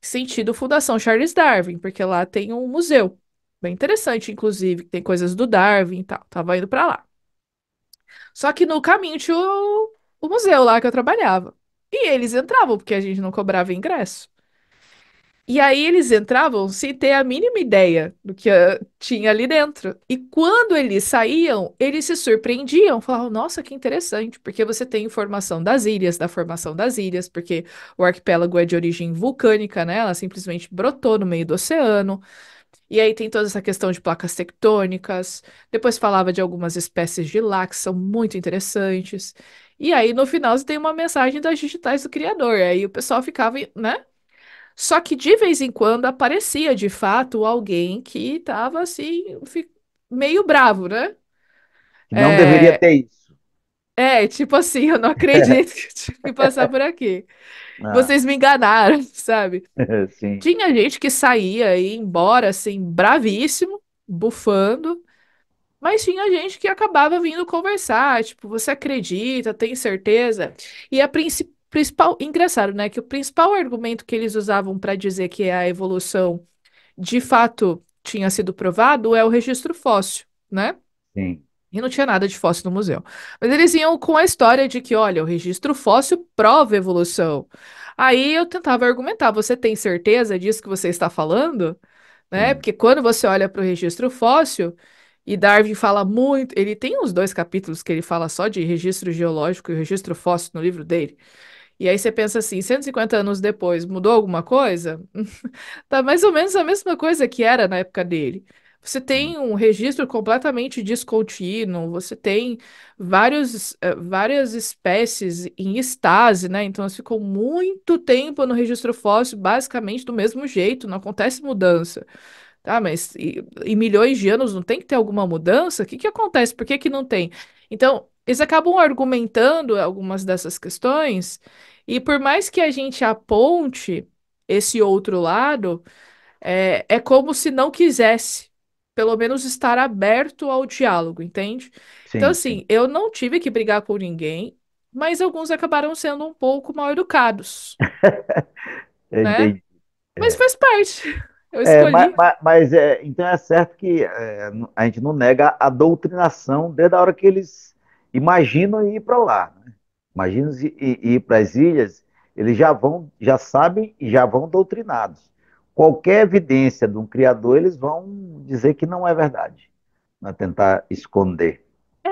sentido Fundação Charles Darwin, porque lá tem um museu. Bem interessante, inclusive, que tem coisas do Darwin e tal. Tava indo pra lá. Só que no caminho tinha o museu lá que eu trabalhava. E eles entravam, porque a gente não cobrava ingresso. E aí eles entravam sem ter a mínima ideia do que tinha ali dentro. E quando eles saíam, eles se surpreendiam, falavam, nossa, que interessante, porque você tem informação das ilhas, da formação das ilhas, porque o arquipélago é de origem vulcânica, né? Ela simplesmente brotou no meio do oceano. E aí tem toda essa questão de placas tectônicas. Depois falava de algumas espécies de lá que são muito interessantes. E aí no final você tem uma mensagem das digitais do criador. Aí o pessoal ficava, né? Só que de vez em quando aparecia de fato alguém que estava assim, meio bravo, né? Que não deveria É, ter isso. tipo assim, eu não acredito que eu tive que passar por aqui. Ah, Vocês me enganaram, sabe? sim, Tinha gente que saía e ia embora assim, bravíssimo, bufando, mas tinha gente que acabava vindo conversar, tipo, você acredita, tem certeza? E a principal, engraçado, né, que o principal argumento que eles usavam para dizer que a evolução de fato tinha sido provado é o registro fóssil, né? sim. E não tinha nada de fóssil no museu. Mas eles iam com a história de que, olha, o registro fóssil prova evolução. Aí eu tentava argumentar, você tem certeza disso que você está falando? Né? Sim. Porque quando você olha para o registro fóssil, e Darwin fala muito, ele tem uns dois capítulos que ele fala só de registro geológico e registro fóssil no livro dele. E aí você pensa assim, 150 anos depois, mudou alguma coisa? Tá mais ou menos a mesma coisa que era na época dele. Você tem um registro completamente descontínuo, você tem várias espécies em estase, né? Então, elas ficam muito tempo no registro fóssil, basicamente do mesmo jeito, não acontece mudança. Tá, mas em milhões de anos não tem que ter alguma mudança? O que que acontece? Por que que não tem? Então, eles acabam argumentando algumas dessas questões, e por mais que a gente aponte esse outro lado, é como se não quisesse, pelo menos estar aberto ao diálogo, entende? Então, Sim, sim. assim, eu não tive que brigar com ninguém, mas alguns acabaram sendo um pouco mal educados, Eu né? entendi. Mas faz parte. Eu É, mas, escolhi. então é certo que a gente não nega a doutrinação desde a hora que eles imaginam ir para lá, né? Imaginam ir para as ilhas, eles já vão, já sabem e já vão doutrinados. Qualquer evidência de um criador, eles vão dizer que não é verdade, né? Tentar esconder.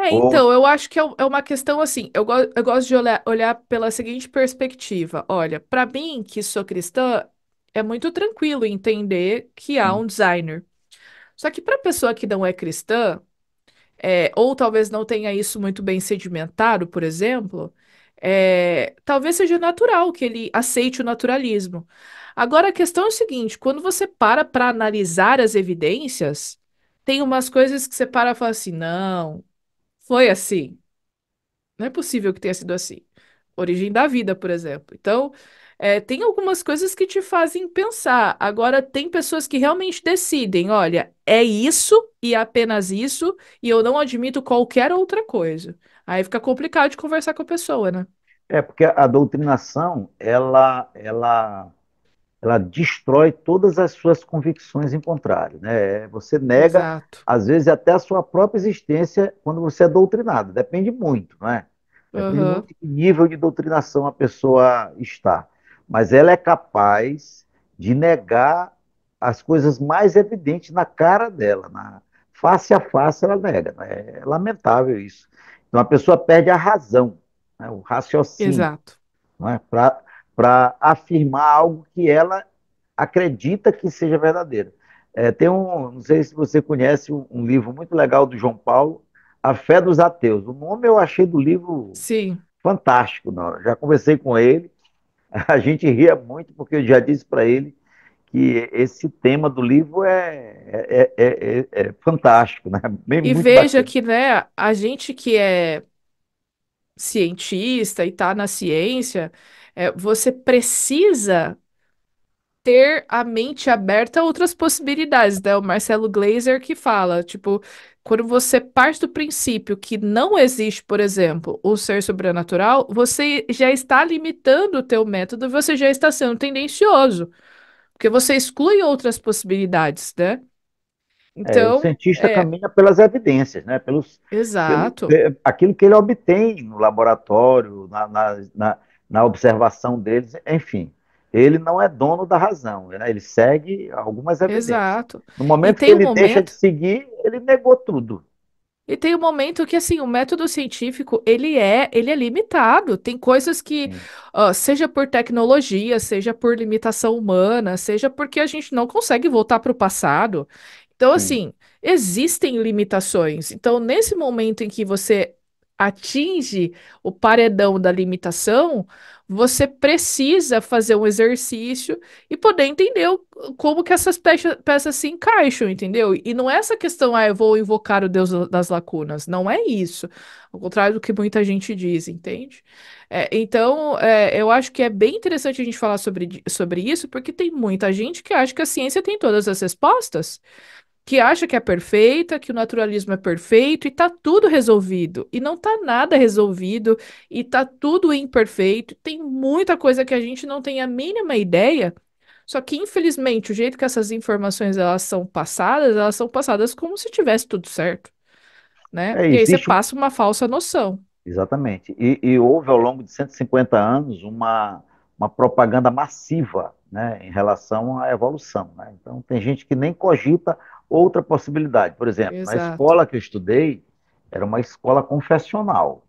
Ou, Então, eu acho que é uma questão assim. Eu gosto de olhar pela seguinte perspectiva. Olha, para mim, que sou cristã, é muito tranquilo entender que há um designer. Só que para pessoa que não é cristã, ou talvez não tenha isso muito bem sedimentado, por exemplo, talvez seja natural que ele aceite o naturalismo. Agora, a questão é o seguinte: quando você para analisar as evidências, tem umas coisas que você para e fala assim, não. Foi assim. Não é possível que tenha sido assim. Origem da vida, por exemplo. Então, tem algumas coisas que te fazem pensar. Agora, tem pessoas que realmente decidem: olha, é isso e apenas isso, e eu não admito qualquer outra coisa. Aí fica complicado de conversar com a pessoa, né? porque a doutrinação, ela destrói todas as suas convicções em contrário, né? Você nega, Exato. às vezes, até a sua própria existência quando você é doutrinado. Depende muito, não é? Depende muito Aham. de que nível de doutrinação a pessoa está. Mas ela é capaz de negar as coisas mais evidentes na cara dela, face a face ela nega, né? É lamentável isso. Então a pessoa perde a razão, né? O raciocínio, Exato. não é? Para afirmar algo que ela acredita que seja verdadeiro. Tem não sei se você conhece um livro muito legal do João Paulo, A Fé dos Ateus. O nome eu achei do livro Sim. fantástico. Não? Já conversei com ele, a gente ria muito porque eu já disse para ele que esse tema do livro é fantástico, né? Bem, E muito veja bacana. que, né, a gente que é cientista e tá na ciência, você precisa ter a mente aberta a outras possibilidades, né? O Marcelo Gleiser que fala, tipo, quando você parte do princípio que não existe, por exemplo, o ser sobrenatural, você já está limitando o teu método, você já está sendo tendencioso, porque você exclui outras possibilidades, né? O Então, cientista caminha pelas evidências, né? exato. Aquilo que ele obtém no laboratório, na observação deles, enfim. Ele não é dono da razão, né? Ele segue algumas evidências. Exato. No E momento que tem um ele deixa de momento, seguir, ele negou tudo. e tem um momento que assim, o método científico, ele é limitado. Tem coisas que, Sim, seja por tecnologia, seja por limitação humana, seja porque a gente não consegue voltar para o passado. Então, sim. assim, existem limitações. Então, nesse momento em que você atinge o paredão da limitação, você precisa fazer um exercício e poder entender como que essas peças se encaixam, entendeu? E não é essa questão, eu vou invocar o Deus das lacunas. Não é isso. Ao contrário do que muita gente diz, entende? Então, eu acho que é bem interessante a gente falar sobre isso, porque tem muita gente que acha que a ciência tem todas as respostas, que acha que é perfeita, que o naturalismo é perfeito e tá tudo resolvido. E não tá nada resolvido e tá tudo imperfeito. Tem muita coisa que a gente não tem a mínima ideia. Só que, infelizmente, o jeito que essas informações elas são passadas como se tivesse tudo certo, né? E aí você Existe, passa uma falsa noção. exatamente. E houve ao longo de 150 anos uma propaganda massiva, né, em relação à evolução, né? Então, tem gente que nem cogita outra possibilidade. Por exemplo, na Exato. escola que eu estudei, era uma escola confessional,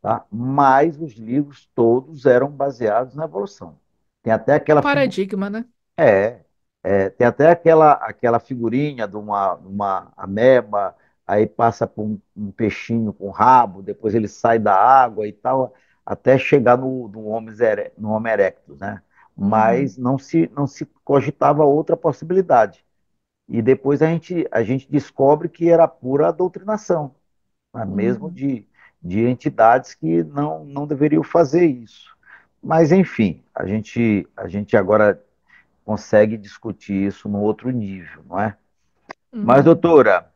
tá? Mas os livros todos eram baseados na evolução. Tem até Um aquela paradigma, né? é, tem até aquela figurinha de uma ameba, aí passa por um peixinho com rabo, depois ele sai da água e tal, até chegar no Homo erectus, né? Uhum, Mas não se cogitava outra possibilidade. E depois a gente descobre que era pura doutrinação, né? Mesmo uhum, de entidades que não deveriam fazer isso. Mas, enfim, a gente agora consegue discutir isso num outro nível, não é? Mas, uhum. doutora,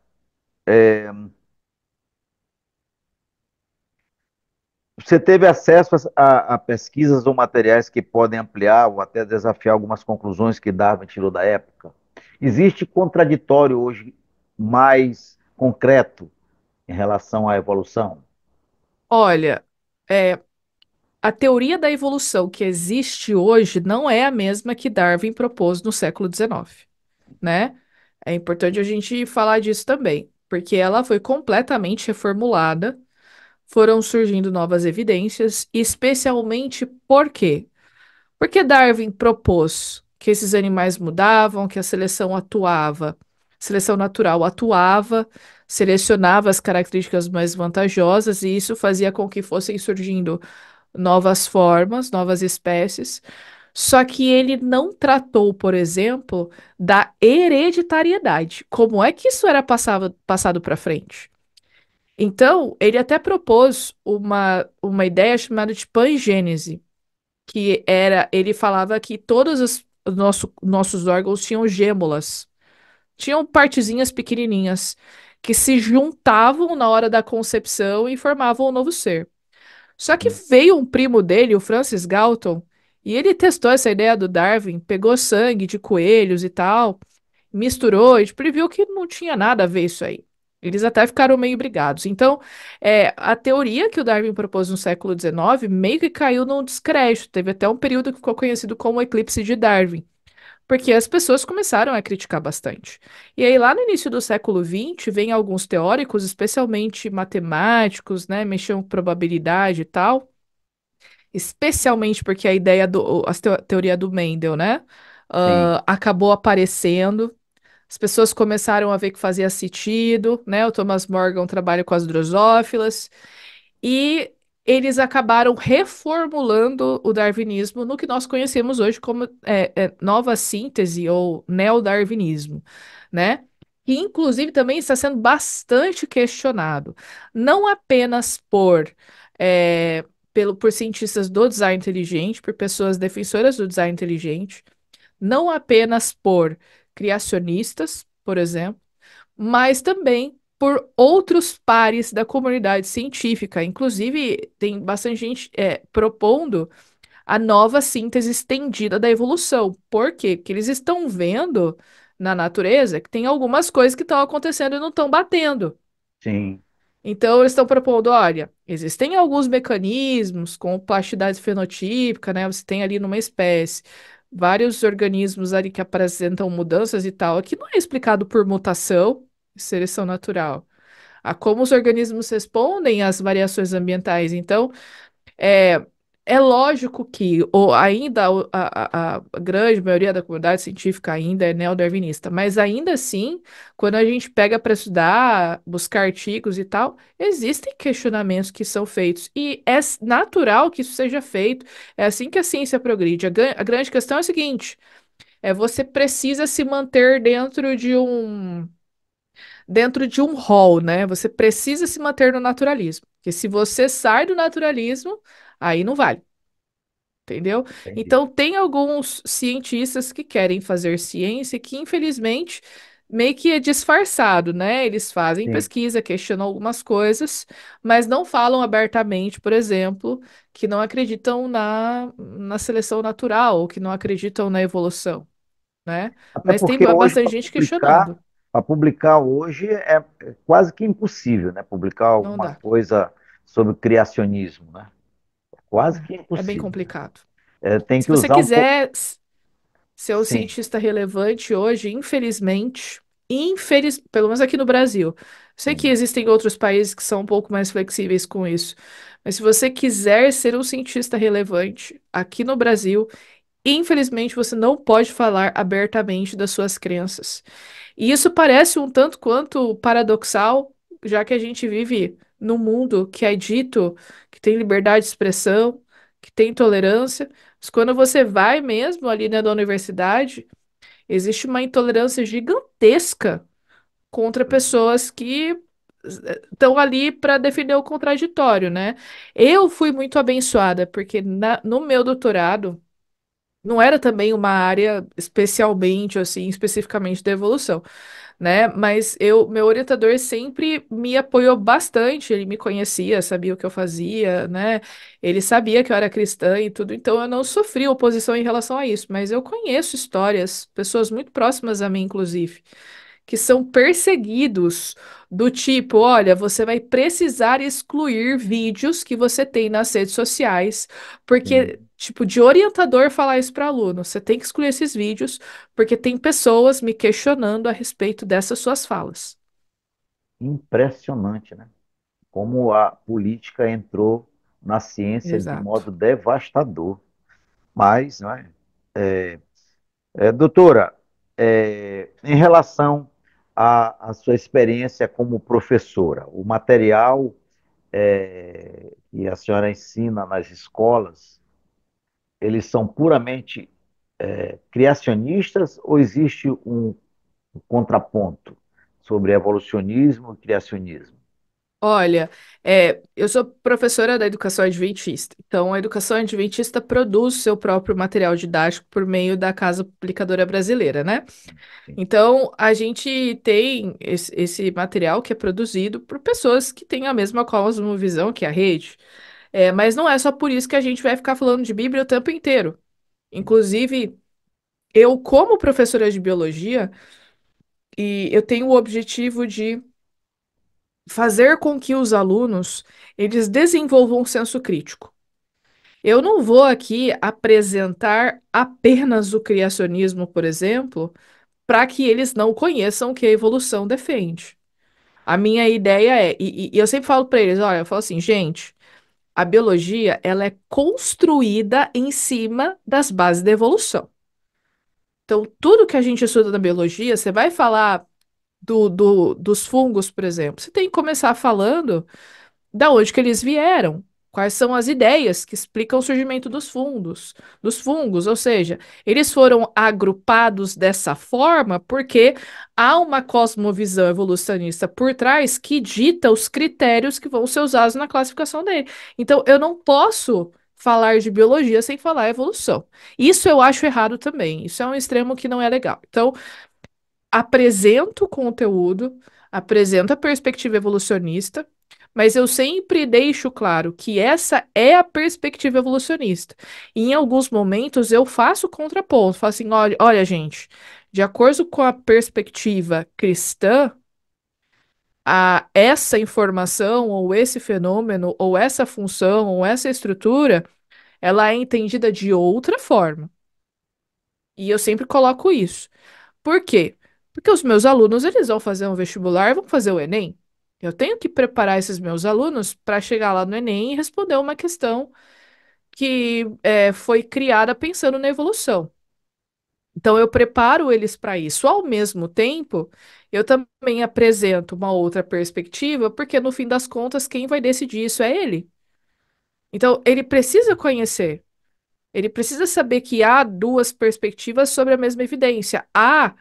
você teve acesso a pesquisas ou materiais que podem ampliar ou até desafiar algumas conclusões que Darwin tirou da época? Existe contraditório hoje mais concreto em relação à evolução? Olha, é, a teoria da evolução que existe hoje não é a mesma que Darwin propôs no século XIX, né? É importante a gente falar disso também, porque ela foi completamente reformulada, foram surgindo novas evidências, especialmente por quê? Porque Darwin propôs que esses animais mudavam, que a seleção natural atuava, selecionava as características mais vantajosas, e isso fazia com que fossem surgindo novas formas, novas espécies. Só que ele não tratou, por exemplo, da hereditariedade. Como é que isso era passado para frente? Então, ele até propôs uma ideia chamada de pangênese, que era, ele falava que todos os nossos órgãos tinham gêmulas, tinham partezinhas pequenininhas que se juntavam na hora da concepção e formavam um novo ser. Só que veio um primo dele, o Francis Galton, e ele testou essa ideia do Darwin, pegou sangue de coelhos e tal, misturou e tipo, ele viu que não tinha nada a ver isso aí. Eles até ficaram meio brigados. Então, a teoria que o Darwin propôs no século XIX meio que caiu num descrédito. Teve até um período que ficou conhecido como o eclipse de Darwin, porque as pessoas começaram a criticar bastante. E aí, lá no início do século XX, vem alguns teóricos, especialmente matemáticos, né, mexiam com probabilidade e tal, especialmente porque a ideia teoria do Mendel, né, Sim, acabou aparecendo. As pessoas começaram a ver que fazia sentido, né? O Thomas Morgan trabalha com as drosófilas e eles acabaram reformulando o darwinismo no que nós conhecemos hoje como nova síntese ou neodarwinismo, né? Que inclusive também está sendo bastante questionado, não apenas é, por cientistas do design inteligente, por pessoas defensoras do design inteligente, não apenas por criacionistas, por exemplo, mas também por outros pares da comunidade científica. Inclusive, tem bastante gente propondo a nova síntese estendida da evolução. Por quê? Porque eles estão vendo na natureza que tem algumas coisas que estão acontecendo e não estão batendo. sim. Então, eles estão propondo, olha, existem alguns mecanismos, como plasticidade fenotípica, né? Você tem ali numa espécie vários organismos ali que apresentam mudanças e tal, que não é explicado por mutação, seleção natural, a como os organismos respondem às variações ambientais. Então, é, é lógico que ainda a grande maioria da comunidade científica ainda é neodarwinista, mas ainda assim, quando a gente pega para estudar, buscar artigos e tal, existem questionamentos que são feitos e é natural que isso seja feito. É assim que a ciência progride. A grande questão é a seguinte: você precisa se manter dentro de um rol, né? Você precisa se manter no naturalismo. Porque se você sai do naturalismo, aí não vale. Entendeu? Entendi. Então, tem alguns cientistas que querem fazer ciência que, infelizmente, meio que é disfarçado, né? Eles fazem Sim. pesquisa, questionam algumas coisas, mas não falam abertamente, por exemplo, que não acreditam na seleção natural, ou que não acreditam na evolução, né? Até Mas tem porque hoje, bastante gente questionando. para publicar hoje é quase que impossível, né? Publicar Não alguma dá. coisa sobre criacionismo, né? Quase que É bem impossível. complicado. Tem Se que você usar um pouco. quiser ser um Sim. cientista relevante hoje, pelo menos aqui no Brasil. Sei que Sim. existem outros países que são um pouco mais flexíveis com isso, mas se você quiser ser um cientista relevante aqui no Brasil, infelizmente você não pode falar abertamente das suas crenças. E isso parece um tanto quanto paradoxal, já que a gente vive num mundo que é dito que tem liberdade de expressão, que tem tolerância, mas quando você vai mesmo ali dentro da universidade, existe uma intolerância gigantesca contra pessoas que estão ali para defender o contraditório, né? Eu fui muito abençoada, porque no meu doutorado não era também uma área especialmente, assim, especificamente da evolução, né? Mas meu orientador sempre me apoiou bastante, ele me conhecia, sabia o que eu fazia, né? Ele sabia que eu era cristã e tudo, então eu não sofri oposição em relação a isso, mas eu conheço histórias, pessoas muito próximas a mim, inclusive, que são perseguidos do tipo, olha, você vai precisar excluir vídeos que você tem nas redes sociais, porque, Sim. tipo, de orientador falar isso para aluno, você tem que excluir esses vídeos, porque tem pessoas me questionando a respeito dessas suas falas. Impressionante, né? Como a política entrou na ciência de Exato. modo devastador. Mas, não é? Doutora, em relação à sua experiência como professora, o material que a senhora ensina nas escolas, eles são puramente criacionistas ou existe um contraponto sobre evolucionismo e criacionismo? Olha, eu sou professora da educação adventista, então a educação adventista produz seu próprio material didático por meio da Casa Publicadora Brasileira, né? Sim. Então, a gente tem esse material que é produzido por pessoas que têm a mesma cosmovisão que a rede. Mas não é só por isso que a gente vai ficar falando de Bíblia o tempo inteiro. Inclusive, eu, como professora de biologia, e eu tenho o objetivo de fazer com que os alunos eles desenvolvam um senso crítico. Eu não vou aqui apresentar apenas o criacionismo, por exemplo, para que eles não conheçam o que a evolução defende. A minha ideia e eu sempre falo para eles, olha, eu falo assim, gente, a biologia ela é construída em cima das bases da evolução. Então, tudo que a gente estuda na biologia, você vai falar dos fungos, por exemplo, você tem que começar falando da onde que eles vieram, quais são as ideias que explicam o surgimento dos fungos, ou seja, eles foram agrupados dessa forma porque há uma cosmovisão evolucionista por trás que dita os critérios que vão ser usados na classificação dele. Então, eu não posso falar de biologia sem falar evolução. Isso eu acho errado também. Isso é um extremo que não é legal. Então, apresento o conteúdo, apresento a perspectiva evolucionista, mas eu sempre deixo claro que essa é a perspectiva evolucionista. E em alguns momentos eu faço contraponto, falo assim, olha, olha, gente, de acordo com a perspectiva cristã, essa informação, ou esse fenômeno, ou essa função, ou essa estrutura, ela é entendida de outra forma. E eu sempre coloco isso. Por quê? Porque os meus alunos, eles vão fazer um vestibular, vão fazer o Enem. Eu tenho que preparar esses meus alunos para chegar lá no Enem e responder uma questão que foi criada pensando na evolução. Então, eu preparo eles para isso. Ao mesmo tempo, eu também apresento uma outra perspectiva, porque no fim das contas, quem vai decidir isso é ele. Então, ele precisa conhecer. Ele precisa saber que há duas perspectivas sobre a mesma evidência. Há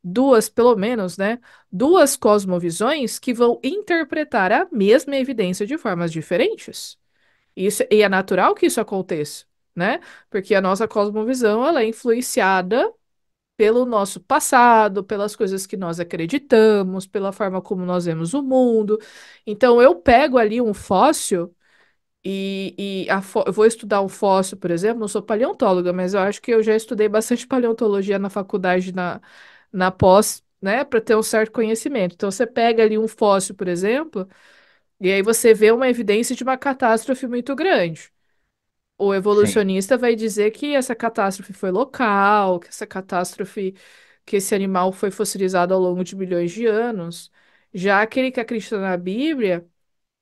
duas, pelo menos, né? Duas cosmovisões que vão interpretar a mesma evidência de formas diferentes. Isso, e é natural que isso aconteça, né? Porque a nossa cosmovisão, ela é influenciada pelo nosso passado, pelas coisas que nós acreditamos, pela forma como nós vemos o mundo. Então, eu pego ali um fóssil eu vou estudar um fóssil, por exemplo, não sou paleontóloga, mas eu acho que eu já estudei bastante paleontologia na faculdade, na pós, né, para ter um certo conhecimento. Então, você pega ali um fóssil, por exemplo, e aí você vê uma evidência de uma catástrofe muito grande. O Sim, evolucionista vai dizer que essa catástrofe foi local, que essa catástrofe, que esse animal foi fossilizado ao longo de milhões de anos. Já aquele que acredita na Bíblia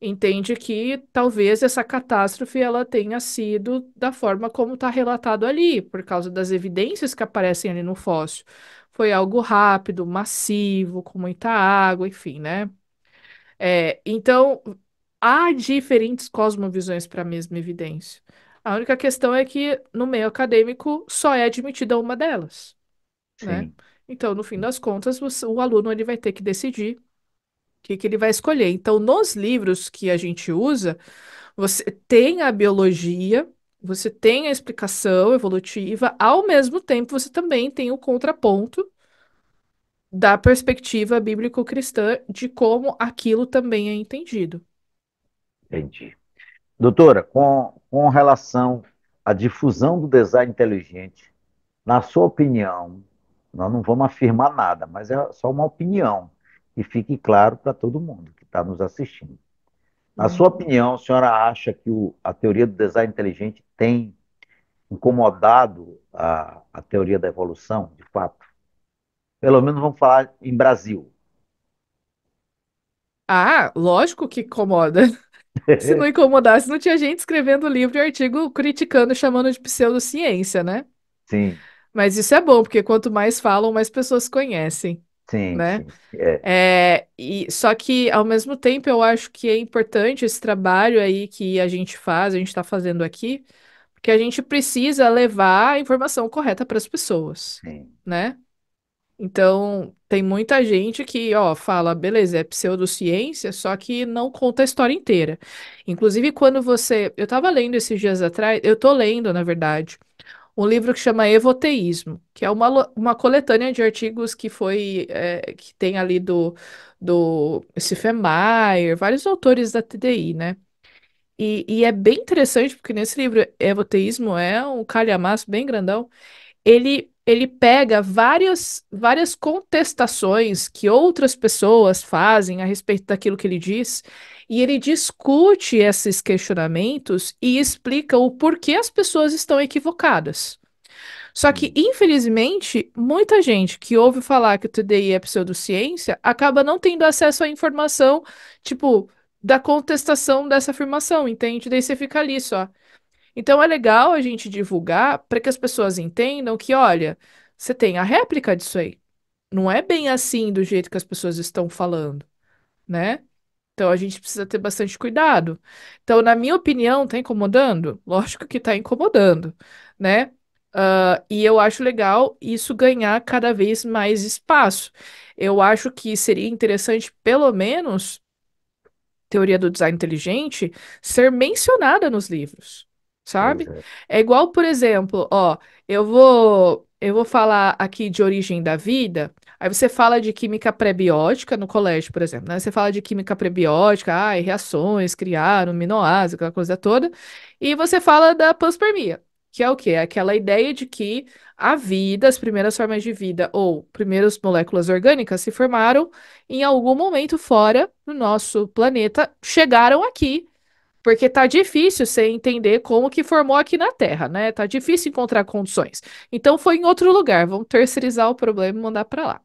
entende que talvez essa catástrofe ela tenha sido da forma como está relatado ali, por causa das evidências que aparecem ali no fóssil. Foi algo rápido, massivo, com muita água, enfim, né? Então, há diferentes cosmovisões para a mesma evidência. A única questão é que no meio acadêmico só é admitida uma delas, né? sim, Então, no fim das contas, o aluno ele vai ter que decidir o que ele vai escolher. Então, nos livros que a gente usa, você tem a biologia, você tem a explicação evolutiva, ao mesmo tempo você também tem o contraponto da perspectiva bíblico-cristã de como aquilo também é entendido. entendi. Doutora, com relação à difusão do design inteligente, na sua opinião, nós não vamos afirmar nada, mas é só uma opinião, que fique claro para todo mundo que está nos assistindo. Na sua Uhum. opinião, a senhora acha que a teoria do design inteligente tem incomodado a teoria da evolução, de fato? Pelo menos vamos falar em Brasil. Ah, lógico que incomoda. Se não incomodasse, não tinha gente escrevendo livro e artigo criticando, chamando de pseudociência, né? Sim, Mas isso é bom, porque quanto mais falam, mais pessoas conhecem, sim, né? sim. É, Só que, ao mesmo tempo, eu acho que é importante esse trabalho aí que a gente faz, a gente está fazendo aqui, porque a gente precisa levar a informação correta para as pessoas, sim, né? Então, tem muita gente que, ó, fala, beleza, é pseudociência, só que não conta a história inteira. Inclusive, quando você. Eu estava lendo esses dias atrás, eu tô lendo, na verdade, um livro que chama Evoteísmo, que é uma coletânea de artigos que tem ali do Stephen Meyer, vários autores da TDI, né? E é bem interessante, porque nesse livro, Evoteísmo é um calhamaço bem grandão. Ele pega várias contestações que outras pessoas fazem a respeito daquilo que ele diz, e ele discute esses questionamentos e explica o porquê as pessoas estão equivocadas. Só que, sim, infelizmente, muita gente que ouve falar que o TDI é pseudociência acaba não tendo acesso à informação, tipo, da contestação dessa afirmação, entende? Daí você fica ali só. Então é legal a gente divulgar para que as pessoas entendam que, olha, você tem a réplica disso aí. Não é bem assim do jeito que as pessoas estão falando, né? Então a gente precisa ter bastante cuidado. Então, na minha opinião, tá incomodando? Lógico que tá incomodando, né? E eu acho legal isso ganhar cada vez mais espaço. Eu acho que seria interessante, pelo menos, teoria do design inteligente ser mencionada nos livros, pois sabe? é. É igual, por exemplo, ó, eu vou falar aqui de origem da vida, aí você fala de química pré-biótica no colégio, por exemplo, né? Você fala de química pré-biótica, reações criaram aminoácidos, aquela coisa toda, e você fala da panspermia. que é o quê? É aquela ideia de que a vida, as primeiras formas de vida ou primeiras moléculas orgânicas se formaram em algum momento fora do nosso planeta, chegaram aqui, porque tá difícil você entender como que formou aqui na Terra, né? Tá difícil encontrar condições. Então foi em outro lugar, vamos terceirizar o problema e mandar para lá.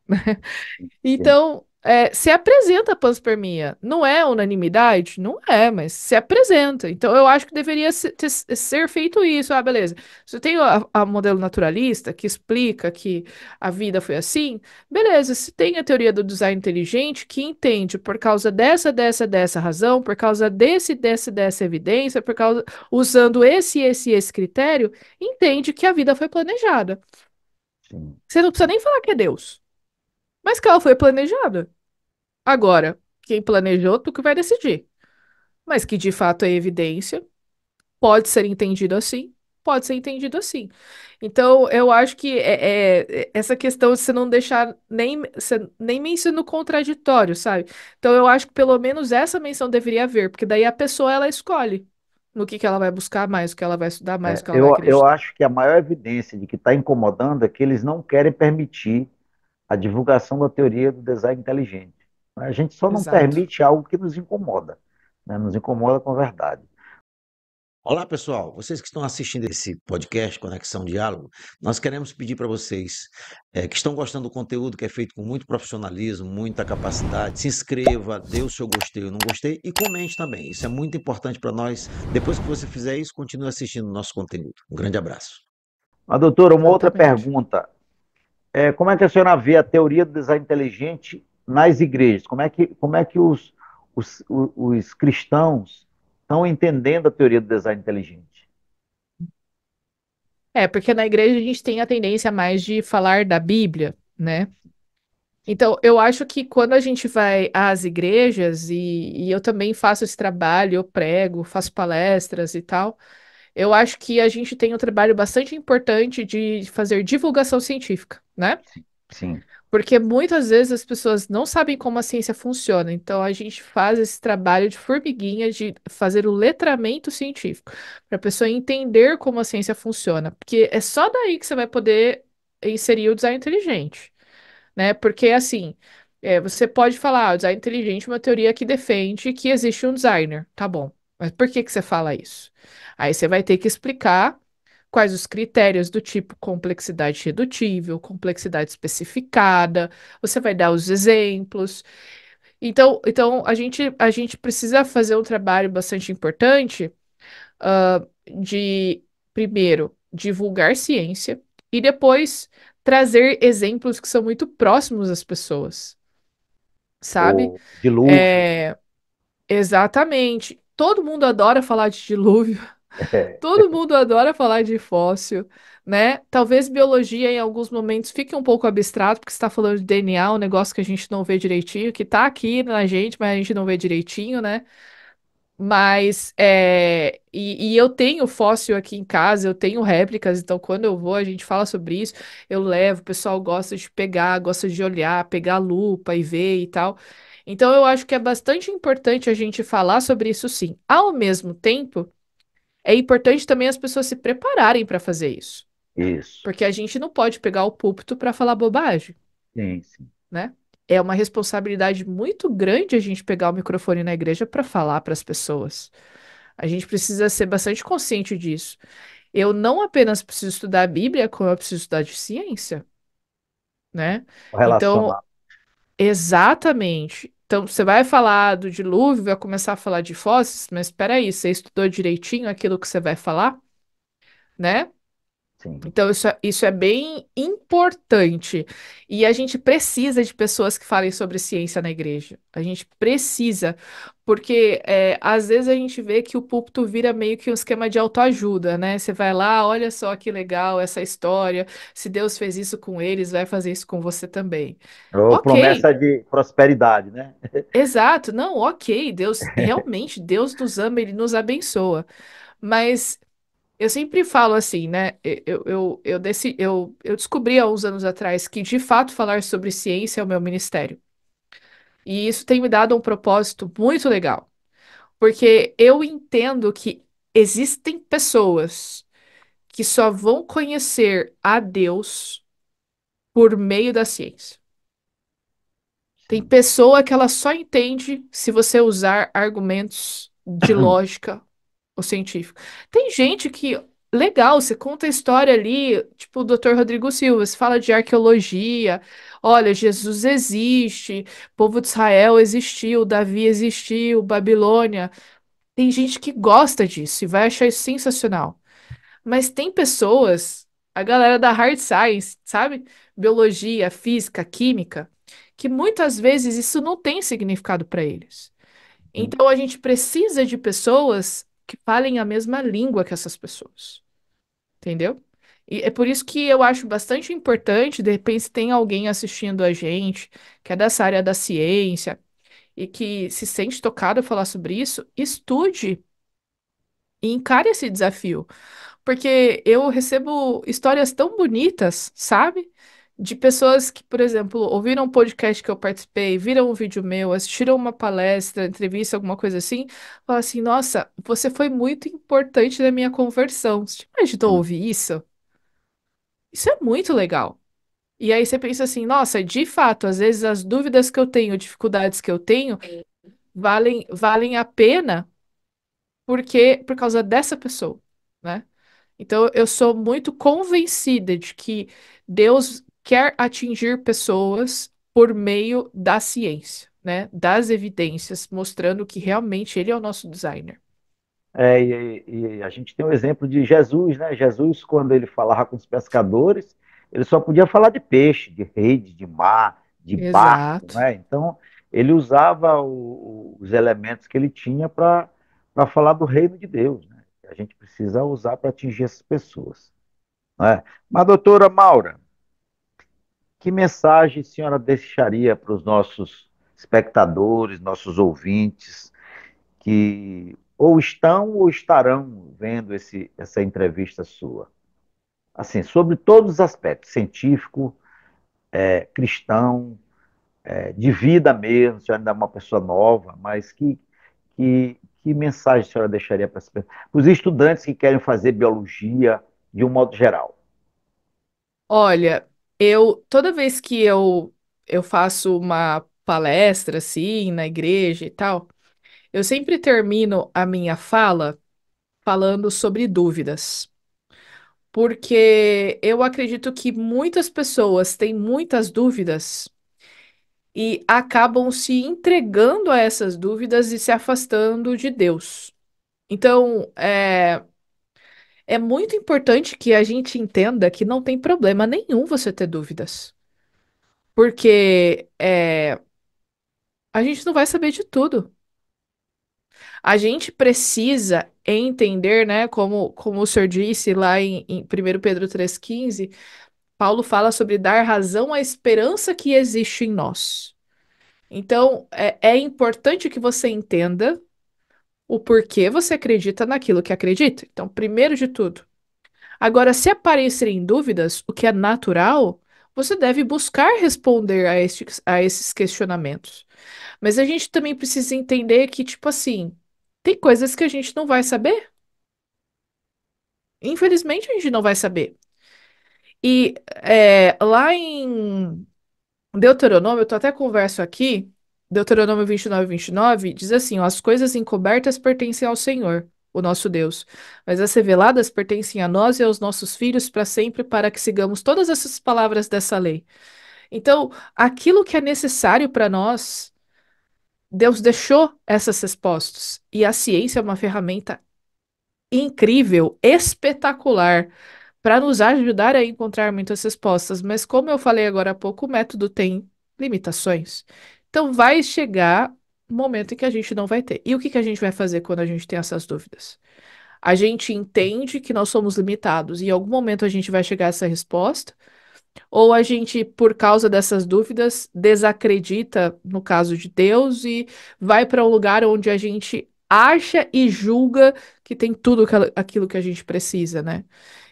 Sim. Então, se apresenta a panspermia. Não é unanimidade? Não é, mas se apresenta. Então, eu acho que deveria ser feito isso. Ah, beleza. Você tem a modelo naturalista que explica que a vida foi assim. Beleza. Se tem a teoria do design inteligente que entende por causa dessa razão, por causa dessa evidência, por causa usando esse critério, entende que a vida foi planejada. Sim. Você não precisa nem falar que é Deus, mas que ela foi planejada. Agora, quem planejou, tu que vai decidir. Mas que de fato é evidência, pode ser entendido assim, pode ser entendido assim. Então, eu acho que essa questão de você não deixar você nem menciono contraditório, sabe? Então, eu acho que pelo menos essa menção deveria haver, porque daí a pessoa ela escolhe no que ela vai buscar mais, o que ela vai estudar mais, o que ela vai Eu acreditar. acho que a maior evidência de que está incomodando é que eles não querem permitir a divulgação da teoria do design inteligente. A gente só não Exato. permite algo que nos incomoda, né? Nos incomoda com a verdade. Olá, pessoal. Vocês que estão assistindo esse podcast Conexão Diálogo, nós queremos pedir para vocês que estão gostando do conteúdo que é feito com muito profissionalismo, muita capacidade, se inscreva, dê o seu gostei ou não gostei e comente também. Isso é muito importante para nós. Depois que você fizer isso, continue assistindo o nosso conteúdo. Um grande abraço. Mas, doutora, uma outra Exatamente. pergunta. Como é que a senhora vê a teoria do design inteligente nas igrejas? Como é que os cristãos estão entendendo a teoria do design inteligente? Porque na igreja a gente tem a tendência mais de falar da Bíblia, né? Então, eu acho que quando a gente vai às igrejas, e eu também faço esse trabalho, eu prego, faço palestras e tal, eu acho que a gente tem um trabalho bastante importante de fazer divulgação científica, né? Sim, Porque muitas vezes as pessoas não sabem como a ciência funciona, então a gente faz esse trabalho de formiguinha de fazer o letramento científico, para a pessoa entender como a ciência funciona, porque é só daí que você vai poder inserir o design inteligente, né? Porque assim, você pode falar, o design inteligente é uma teoria que defende que existe um designer, tá bom? Mas por que que você fala isso? Aí você vai ter que explicar quais os critérios do tipo complexidade redutível, complexidade especificada, você vai dar os exemplos. Então a gente precisa fazer um trabalho bastante importante, de, primeiro, divulgar ciência e depois trazer exemplos que são muito próximos às pessoas, sabe? o dilúvio. É, exatamente. Todo mundo adora falar de dilúvio. Todo mundo adora falar de fóssil, né? Talvez biologia em alguns momentos fique um pouco abstrato, porque você está falando de DNA, um negócio que a gente não vê direitinho, que tá aqui na gente, mas a gente não vê direitinho, né? Mas, e eu tenho fóssil aqui em casa, eu tenho réplicas, então quando eu vou, a gente fala sobre isso, eu levo, o pessoal gosta de pegar, gosta de olhar, pegar a lupa e ver e tal. Então eu acho que é bastante importante a gente falar sobre isso sim. Ao mesmo tempo, é importante também as pessoas se prepararem para fazer isso, Isso. porque a gente não pode pegar o púlpito para falar bobagem, Sim, sim. né? É uma responsabilidade muito grande a gente pegar o microfone na igreja para falar para as pessoas. A gente precisa ser bastante consciente disso. Eu não apenas preciso estudar a Bíblia, como eu preciso estudar de ciência, né? Então, Relacionar. exatamente. Então, você vai falar do dilúvio, vai começar a falar de fósseis, mas espera aí, você estudou direitinho aquilo que você vai falar, né? Sim. Então, isso é bem importante. E a gente precisa de pessoas que falem sobre ciência na igreja. A gente precisa, porque às vezes a gente vê que o púlpito vira meio que um esquema de autoajuda, né? Você vai lá, olha só que legal essa história. Se Deus fez isso com eles, vai fazer isso com você também. Ou Ok, promessa de prosperidade, né? exato. Não, ok. Deus, realmente, Deus nos ama, ele nos abençoa. Mas. Eu sempre falo assim, né? Eu descobri há uns anos atrás que, de fato, falar sobre ciência é o meu ministério. E isso tem me dado um propósito muito legal. Porque eu entendo que existem pessoas que só vão conhecer a Deus por meio da ciência. Tem Sim. pessoa que ela só entende se você usar argumentos de lógica ou científico. Tem gente que, legal, você conta a história ali, tipo o Dr. Rodrigo Silva, você fala de arqueologia, olha, Jesus existe, o povo de Israel existiu, Davi existiu, Babilônia. Tem gente que gosta disso e vai achar isso sensacional. Mas tem pessoas, a galera da hard science, sabe? Biologia, física, química, que muitas vezes isso não tem significado para eles. Então a gente precisa de pessoas que falem a mesma língua que essas pessoas, entendeu? E é por isso que eu acho bastante importante, de repente, se tem alguém assistindo a gente, que é dessa área da ciência e que se sente tocado a falar sobre isso, estude e encare esse desafio. Porque eu recebo histórias tão bonitas, sabe? De pessoas que, por exemplo, ouviram um podcast que eu participei, viram um vídeo meu, assistiram uma palestra, entrevista, alguma coisa assim, falam assim: nossa, você foi muito importante na minha conversão. Você já imaginou ouvir isso? Isso é muito legal. E aí você pensa assim: nossa, de fato, às vezes as dúvidas que eu tenho, dificuldades que eu tenho, valem a pena por causa dessa pessoa, né? Então, eu sou muito convencida de que Deus quer atingir pessoas por meio da ciência, né? Das evidências, mostrando que realmente Ele é o nosso designer. E a gente tem o exemplo de Jesus, né? Jesus, quando ele falava com os pescadores, ele só podia falar de peixe, de rede, de mar, de barco, Exato. né? Então, ele usava os elementos que ele tinha para falar do reino de Deus, né? Que a gente precisa usar para atingir essas pessoas, né? Mas, doutora Maura, que mensagem a senhora deixaria para os nossos espectadores, nossos ouvintes, que ou estão ou estarão vendo essa entrevista sua? Assim, sobre todos os aspectos, científico, cristão, de vida mesmo, a senhora ainda é uma pessoa nova, mas que mensagem a senhora deixaria para os estudantes que querem fazer biologia de um modo geral? Olha, toda vez que eu faço uma palestra assim na igreja e tal, eu sempre termino a minha fala falando sobre dúvidas. Porque eu acredito que muitas pessoas têm muitas dúvidas e acabam se entregando a essas dúvidas e se afastando de Deus. Então, é muito importante que a gente entenda que não tem problema nenhum você ter dúvidas, porque a gente não vai saber de tudo. A gente precisa entender, né, como o senhor disse lá em 1 Pedro 3,15. Paulo fala sobre dar razão à esperança que existe em nós. Então, é importante que você entenda o porquê você acredita naquilo que acredita. Então, primeiro de tudo. Agora, se aparecerem dúvidas, o que é natural, você deve buscar responder a esses questionamentos. Mas a gente também precisa entender que, tipo assim, tem coisas que a gente não vai saber. Infelizmente, a gente não vai saber. E lá em Deuteronômio, eu tô até converso aqui, Deuteronômio 29, 29 diz assim, ó, as coisas encobertas pertencem ao Senhor, o nosso Deus, mas as reveladas pertencem a nós e aos nossos filhos para sempre, para que sigamos todas essas palavras dessa lei. Então, aquilo que é necessário para nós, Deus deixou essas respostas, e a ciência é uma ferramenta incrível, espetacular, para nos ajudar a encontrar muitas respostas. Mas, como eu falei agora há pouco, o método tem limitações. Então, vai chegar um momento em que a gente não vai ter. E o que que a gente vai fazer quando a gente tem essas dúvidas? A gente entende que nós somos limitados e em algum momento a gente vai chegar a essa resposta, ou a gente, por causa dessas dúvidas, desacredita no caso de Deus e vai para um lugar onde a gente acha e julga que tem tudo aquilo que a gente precisa, né?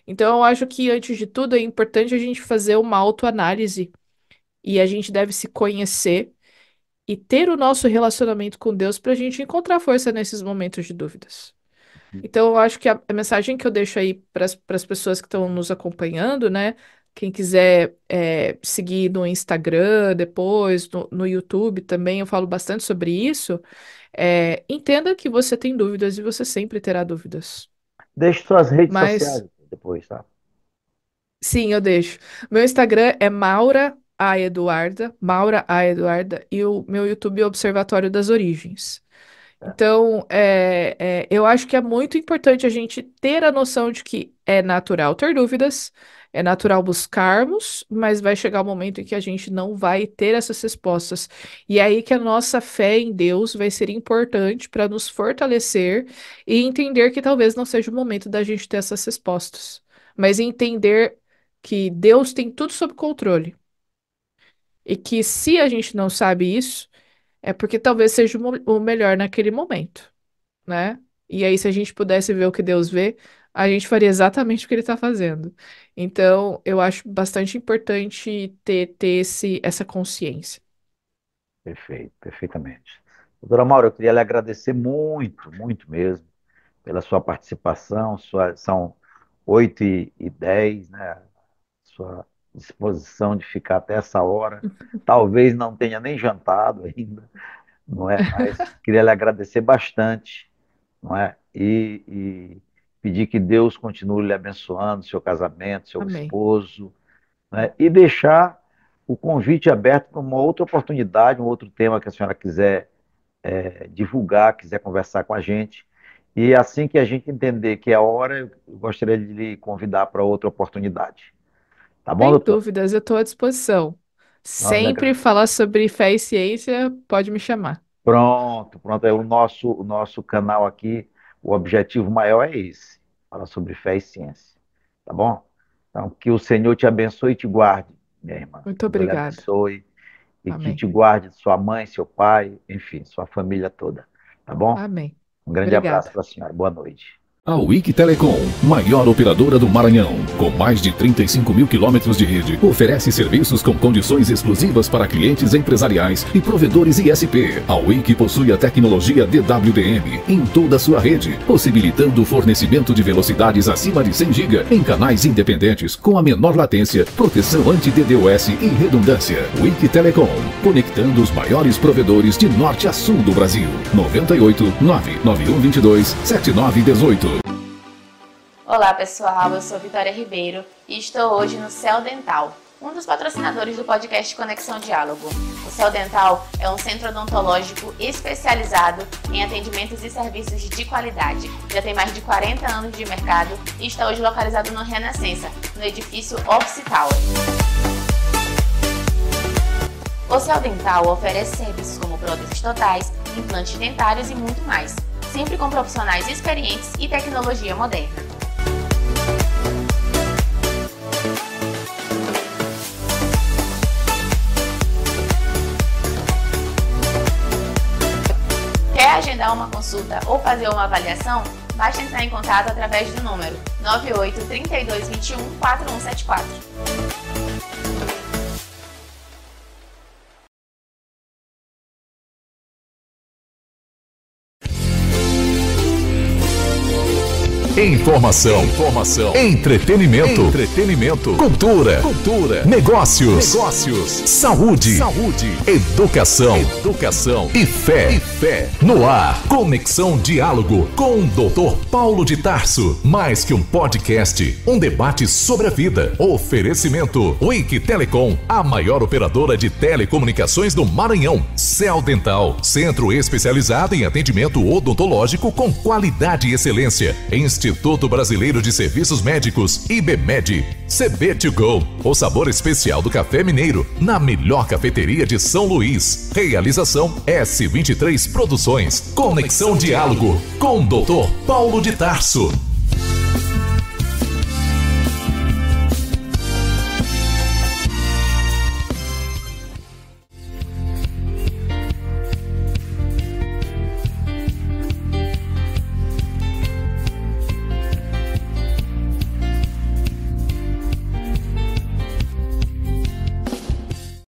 Então, eu acho que, antes de tudo, é importante a gente fazer uma autoanálise e a gente deve se conhecer e ter o nosso relacionamento com Deus para a gente encontrar força nesses momentos de dúvidas. Então, eu acho que a mensagem que eu deixo aí para as pessoas que estão nos acompanhando, né? Quem quiser seguir no Instagram, depois, no YouTube também, eu falo bastante sobre isso. Entenda que você tem dúvidas e você sempre terá dúvidas. Deixe suas redes Mas, sociais depois, tá? sim, eu deixo. Meu Instagram é Maura A. Eduarda, Maura A. Eduarda, e o meu YouTube é Observatório das Origens. Então, eu acho que é muito importante a gente ter a noção de que é natural ter dúvidas, é natural buscarmos, mas vai chegar um momento em que a gente não vai ter essas respostas. E é aí que a nossa fé em Deus vai ser importante para nos fortalecer e entender que talvez não seja o momento da gente ter essas respostas, mas entender que Deus tem tudo sob controle. E que se a gente não sabe isso, é porque talvez seja o melhor naquele momento, né? E aí, se a gente pudesse ver o que Deus vê, a gente faria exatamente o que ele está fazendo. Então, eu acho bastante importante ter essa consciência. Perfeito, perfeitamente. Doutora Maura, eu queria lhe agradecer muito, muito mesmo, pela sua participação. São 8h10, né? Sua disposição de ficar até essa hora. Talvez não tenha nem jantado ainda, não é? Mas queria lhe agradecer bastante, não é? E pedir que Deus continue lhe abençoando, seu casamento, seu Amém. esposo, né? E deixar o convite aberto para uma outra oportunidade, um outro tema que a senhora quiser divulgar, quiser conversar com a gente. E assim que a gente entender que é a hora, eu gostaria de lhe convidar para outra oportunidade. Tá bom, Sem doutor? dúvidas, eu estou à disposição. Nós lhe Sempre agra- falar sobre fé e ciência, pode me chamar. Pronto, pronto. É o nosso canal aqui, o objetivo maior é esse, falar sobre fé e ciência. Tá bom? Então, que o Senhor te abençoe e te guarde, minha irmã. Muito Que Deus lhe obrigada. abençoe e que Amém. te guarde de sua mãe, seu pai, enfim, sua família toda. Tá bom? Amém. Um grande abraço Obrigada. para a senhora. Boa noite. A Wiki Telecom, maior operadora do Maranhão, com mais de 35 mil quilômetros de rede, oferece serviços com condições exclusivas para clientes empresariais e provedores ISP. A Wiki possui a tecnologia DWDM em toda a sua rede, possibilitando o fornecimento de velocidades acima de 100 GB em canais independentes com a menor latência, proteção anti-DDoS e redundância. Wiki Telecom, conectando os maiores provedores de norte a sul do Brasil. 98 99122 7918. Olá pessoal, eu sou Vitória Ribeiro e estou hoje no Céu Dental, um dos patrocinadores do podcast Conexão Diálogo. O Céu Dental é um centro odontológico especializado em atendimentos e serviços de qualidade. Já tem mais de 40 anos de mercado e está hoje localizado no Renascença, no edifício Office Tower. O Céu Dental oferece serviços como próteses totais, implantes dentários e muito mais, sempre com profissionais experientes e tecnologia moderna. Quer agendar uma consulta ou fazer uma avaliação? Basta entrar em contato através do número 98 32 21 4174. Informação, entretenimento, cultura, negócios, saúde, educação e fé. No ar, Conexão Diálogo com o Dr. Paulo de Tarso. Mais que um podcast, um debate sobre a vida. Oferecimento Wiki Telecom, a maior operadora de telecomunicações do Maranhão. Céu Dental, centro especializado em atendimento odontológico com qualidade e excelência. Instituto Brasileiro de Serviços Médicos, IBMED. CB2Go, o sabor especial do café mineiro, na melhor cafeteria de São Luís. Realização S23 Produções. Conexão Diálogo com o Dr. Paulo de Tarso.